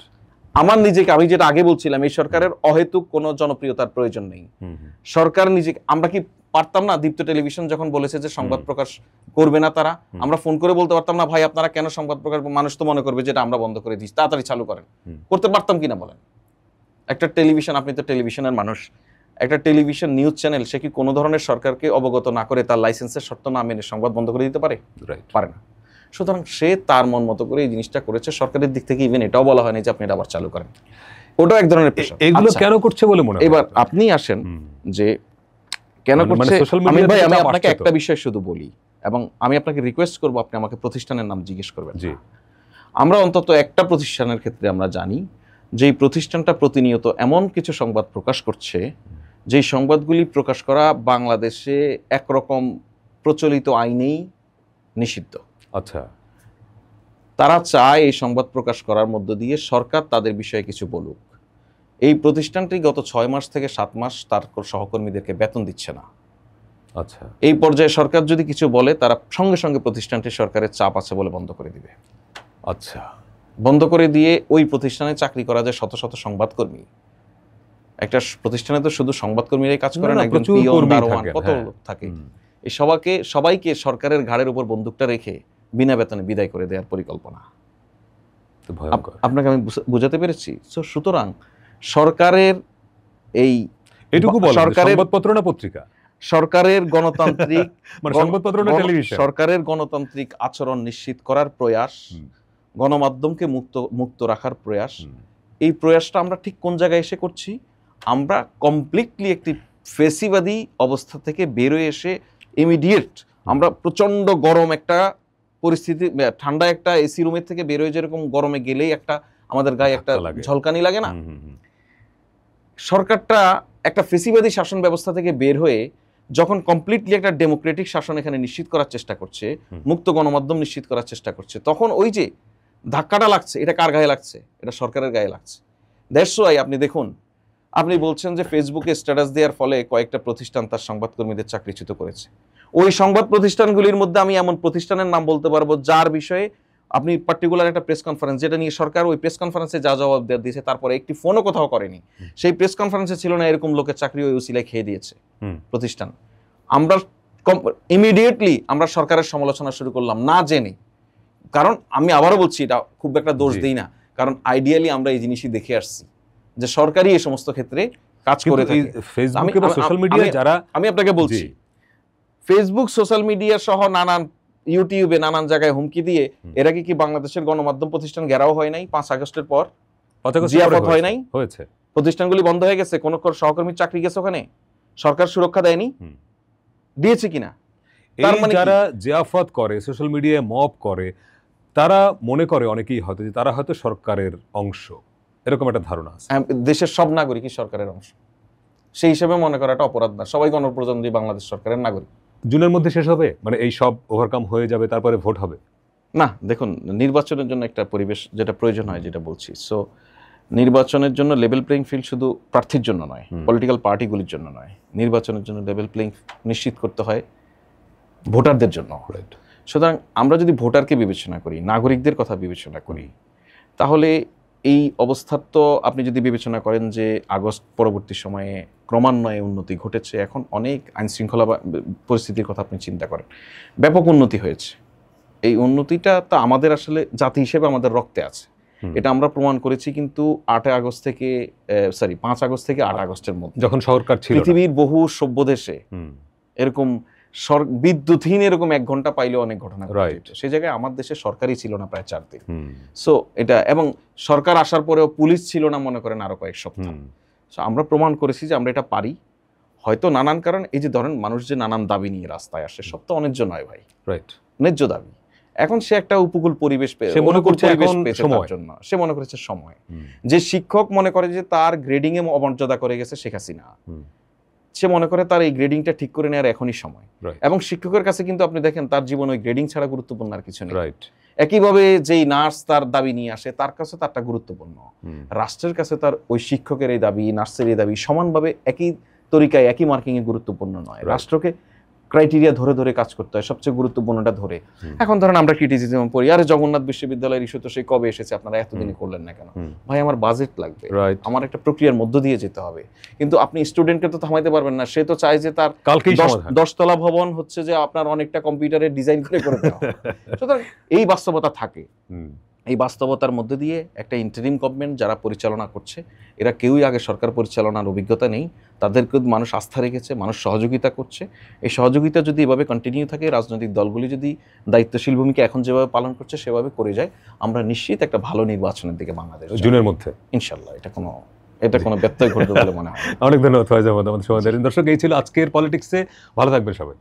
আমার নিজেকে, আমি যেটা আগে বলছিলাম, এই সরকারের অহেতুক কোনো জনপ্রিয়তার প্রয়োজন নেই। সরকার নিজেকে, আমরা কি পারতাম না দীপ্ত টেলিভিশন যখন বলেছে যে সংবাদ প্রকাশ করবে না তারা, আমরা ফোন করে বলতে পারতাম না ভাই আপনারা কেন সংবাদ প্রকাশ, মানুষ তো মনে করবে যেটা আমরা বন্ধ করে দিচ্ছি, তাড়াতাড়ি চালু করেন, করতে পারতাম কিনা বলেন? একটা টেলিভিশন, আপনি তো টেলিভিশনের মানুষ, একটা টেলিভিশন নিউজ চ্যানেল সে কি কোনো ধরনের সরকারকে অবগত না করে তার লাইসেন্সের শর্ত না মেনে সংবাদ বন্ধ করে দিতে পারে? পারে না। সুতরাং সে তার মন মতো করে এই জিনিসটা করেছে, সরকারের দিক থেকে ইভেন এটাও বলা হয়নি যে আপনি এটা আবার চালু করেন, ওটাও এক ধরনের প্রেশার। এগুলো কেন করছে বলে মনে হয়? এবার আপনি আসেন যে কেন করছে। আমি ভাই আমি আপনাকে একটা বিষয় শুধু বলি, এবং আমি আপনাকে রিকোয়েস্ট করবো আপনি আমাকে প্রতিষ্ঠানের নাম জিজ্ঞেস করবেন। আমরা অন্তত একটা প্রতিষ্ঠানের ক্ষেত্রে আমরা জানি যে এই প্রতিষ্ঠানটা প্রতিনিয়ত এমন কিছু সংবাদ প্রকাশ করছে যেই সংবাদগুলি প্রকাশ করা বাংলাদেশে একরকম প্রচলিত আইনেই নিষিদ্ধ। আচ্ছা, তারা চায় এই সংবাদ প্রকাশ করার মধ্য দিয়ে সরকার তাদের বিষয়ে কিছু বলুক। এই প্রতিষ্ঠানটি গত 6 মাস থেকে 7 মাস তার সহকর্মীদেরকে বেতন দিচ্ছে না। আচ্ছা, এই পর্যায়ে সরকার যদি কিছু বলে তারা সঙ্গে সঙ্গে প্রতিষ্ঠানটি সরকারের চাপ আছে বলে বন্ধ করে দিবে। আচ্ছা, বন্ধ করে দিয়ে ওই প্রতিষ্ঠানে চাকরি করা যায় শত শত সংবাদকর্মী। একটা প্রতিষ্ঠানে তো শুধু সংবাদকর্মীরাই কাজ করে না, একজন পিয়ন, দারোয়ান, কত লোক থাকে। এই সবাইকে সরকারের ঘাড়ের উপর বন্দুকটা রেখে বিনা বেতনে বিদায় করে দেওয়ার পরিকল্পনা। আপনাকে আমি বুঝাতে পেরেছি? সুতরাং সরকারের এই এটুকু বলেন, সংবাদপত্র না পত্রিকা, সরকারের গণতান্ত্রিক মানে সংবাদপত্র না টেলিভিশন, সরকারের গণতান্ত্রিক আচরণ নিশ্চিত করার প্রয়াস, গণমাধ্যমকে মুক্ত রাখার প্রয়াস, এই প্রয়াসটা আমরা ঠিক কোন জায়গায় এসে করছি? আমরা কমপ্লিটলি একটি ফেসিবাদী অবস্থা থেকে বেরোয় এসে ইমিডিয়েট আমরা প্রচন্ড গরম একটা পরিস্থিতি, ঠান্ডা একটা এসি রুমের থেকে বেরোয় যেরকম গরমে গেলেই একটা আমাদের গায়ে একটা ঝলকানি লাগে না, সরকারটা একটা ফেসিবাদী শাসন ব্যবস্থা থেকে বের হয়ে যখন কমপ্লিটলি একটা ডেমোক্রেটিক শাসন এখানে নিশ্চিত করার চেষ্টা করছে, মুক্ত গণমাধ্যম নিশ্চিত করার চেষ্টা করছে, তখন ওই যে ধাক্কাটা লাগছে, এটা কার গায়ে লাগছে? এটা সরকারের গায়ে লাগছে। দ্যাটস ওয়াই আপনি দেখুন, আপনি বলছেন যে ফেসবুকে স্ট্যাটাস দেওয়ার ফলে কয়েকটা প্রতিষ্ঠান তার সংবাদকর্মীদের চাকরিচ্যুত করেছে। ওই সংবাদ প্রতিষ্ঠানগুলির মধ্যে আমি এমন প্রতিষ্ঠানের নাম বলতে পারবো যার বিষয়ে আপনি পার্টিকুলার একটা প্রেস কনফারেন্স, যেটা নিয়ে সরকার ওই প্রেস কনফারেন্সে যা জবাব দিয়েছে তারপরে একটি ফোনও কোথাও করেনি, সেই প্রেস কনফারেন্সে ছিল না এরকম লোকের চাকরি ওই উসিলায় খেয়ে দিয়েছে প্রতিষ্ঠান। আমরা ইমিডিয়েটলি আমরা সরকারের সমালোচনা শুরু করলাম না জেনে, কারণ আমি আবারও বলছি এটা খুব একটা দোষ দিই না, কারণ আইডিয়ালি আমরা এই জিনিসই দেখে আসছি যে সরকারই এই সমস্ত ক্ষেত্রে কাজ করে থাকে। ফেসবুকে বা সোশ্যাল মিডিয়ায় যারা, আমি আপনাকে বলছি ফেসবুক, সোশ্যাল মিডিয়া সহ নানান ইউটিউবে নানান জায়গায় হুমকি দিয়ে এরা কি বাংলাদেশের গণমাধ্যম প্রতিষ্ঠান ঘেরাও হয় নাই? 5 আগস্টের পর জিয়াফত হয় নাই? হয়েছে। প্রতিষ্ঠানগুলি বন্ধ হয়ে গেছে, কোন সহকর্মীর চাকরি গেছে ওখানে, সরকার সুরক্ষা দেয়নি, দিয়েছে কিনা? তার মানে যারা জিয়াফত করে, সোশ্যাল মিডিয়ায় মব করে, তারা মনে করে অনেকেই হয়তো যে তারা হয়তো সরকারের অংশ, এরকম একটা ধারণা আছে। দেশের সব নাগরিকই সরকারের অংশ, সেই হিসেবে মনে করাটা অপরাধ না। সবাই গণপ্রজাতন্ত্রী বাংলাদেশ সরকারের নাগরিক। জুনের মধ্যে শেষ হবে, মানে এই সব ওভারকাম হয়ে যাবে, তারপরে ভোট হবে না? দেখুন, নির্বাচনের জন্য একটা পরিবেশ যেটা প্রয়োজন হয়, যেটা বলছি, সো নির্বাচনের জন্য লেভেল প্লেইং ফিল্ড শুধু প্রার্থীর জন্য নয়, পলিটিক্যাল পার্টিগুলির জন্য নয়, নির্বাচনের জন্য লেভেল প্লেইং নিশ্চিত করতে হয় ভোটারদের জন্য। সুতরাং আমরা যদি ভোটারকে বিবেচনা করি, নাগরিকদের কথা বিবেচনা করি, তাহলে এই অবস্থার তো আপনি যদি বিবেচনা করেন যে আগস্ট পরবর্তী সময়ে ক্রমান্বয়ে উন্নতি ঘটেছে, এখন অনেক আইনশৃঙ্খলা পরিস্থিতির কথা আপনি চিন্তা করেন, ব্যাপক উন্নতি হয়েছে। এই উন্নতিটা তো আমাদের আসলে জাতি হিসেবে আমাদের রক্তে আছে, এটা আমরা প্রমাণ করেছি কিন্তু 5 আগস্ট থেকে 8 আগস্টের মধ্যে, যখন সরকার ছিল না। পৃথিবীর বহু সভ্য দেশে এরকম বিদ্যুৎহীন এরকম 1 ঘন্টা পাইলে অনেক ঘটনা Right. সেই জায়গায় আমার দেশে সরকারই ছিল না প্রায় 4 দিন। সো এটা, এবং সরকার আসার পরেও পুলিশ ছিল না মনে করেন আরো কয়েক সপ্তাহ। সো আমরা প্রমাণ করেছি যে আমরা এটা পারি। হয়তো নানান কারণ, এই যে ধরেন মানুষ যে নানান দাবি নিয়ে রাস্তায় আসে, সব তো অন্যায্য নয় ভাই, রাইট, ন্যায্য দাবি। এখন সে একটা উপকূল পরিবেশ সে মনে করছে এখন পেয়েছে সময়। তার জন্য, সে মনে করেছে সময়। যে শিক্ষক মনে করে যে তার গ্রেডিং এ অমর্যাদা করে গেছে শেখ হাসিনা, সে মনে করে তার এই গ্রেডিংটা ঠিক করে নেওয়ার এখনই সময়। Right. এবং শিক্ষকের কাছে কিন্তু আপনি দেখেন তার জীবনে ওই গ্রেডিং ছাড়া গুরুত্বপূর্ণ আর কিছু নেই। রাইট, একইভাবে যেই নার্স তার দাবি নিয়ে আসে, তার কাছে তারটা গুরুত্বপূর্ণ। রাষ্ট্রের কাছে তার ওই শিক্ষকের এই দাবি, নার্সের এই দাবি সমানভাবে একই তরিকায় একই মার্কিং এ গুরুত্বপূর্ণ নয়। রাষ্ট্রকে ক্রাইটেরিয়া ধরে ধরে কাজ করতে হয়, সবচেয়ে গুরুত্বপূর্ণটা ধরে। এখন ধরেন আমরা ক্রিটিসিজম পড়ি, আরে জগন্নাথ বিশ্ববিদ্যালয়ের ইস্যু তো সেই কবে এসেছে, আপনারা এতদিনই করলেন না কেন? ভাই আমার বাজেট লাগবে, রাইট, আমার একটা প্রক্রিয়ার মধ্য দিয়ে যেতে হবে। কিন্তু আপনি স্টুডেন্টকে তো থামাইতে পারবেন না, সে তো চায় যে তার কালকেই সমাধান। 10 তলা ভবন হচ্ছে যে আপনার অনেকটা কম্পিউটারে ডিজাইন করে দেওয়া। সুতরাং এই বাস্তবতা থাকে। এই বাস্তবতার মধ্যে দিয়ে একটা ইন্টারিম গভর্নমেন্ট যারা পরিচালনা করছে, এরা কেউই আগে সরকার পরিচালনার অভিজ্ঞতা নেই, তাদেরকে মানুষ আস্থা রেখেছে, মানুষ সহযোগিতা করছে। এই সহযোগিতা যদি এভাবে কন্টিনিউ থাকে, রাজনৈতিক দলগুলি যদি দায়িত্বশীল ভূমিকা এখন যেভাবে পালন করছে সেভাবে করে যায়, আমরা নিশ্চিত একটা ভালো নির্বাচনের দিকে বাংলাদেশ জুনের মধ্যে ইনশাল্লাহ। এটা কোনো ব্যত্যয় ঘটবে বলে মনে হয় না। অনেক ধন্যবাদ ফয়েজ আহমদ আমাদের সময় দেন। দর্শক, এই ছিল আজকের পলিটিক্সে। ভালো থাকবেন সবাই।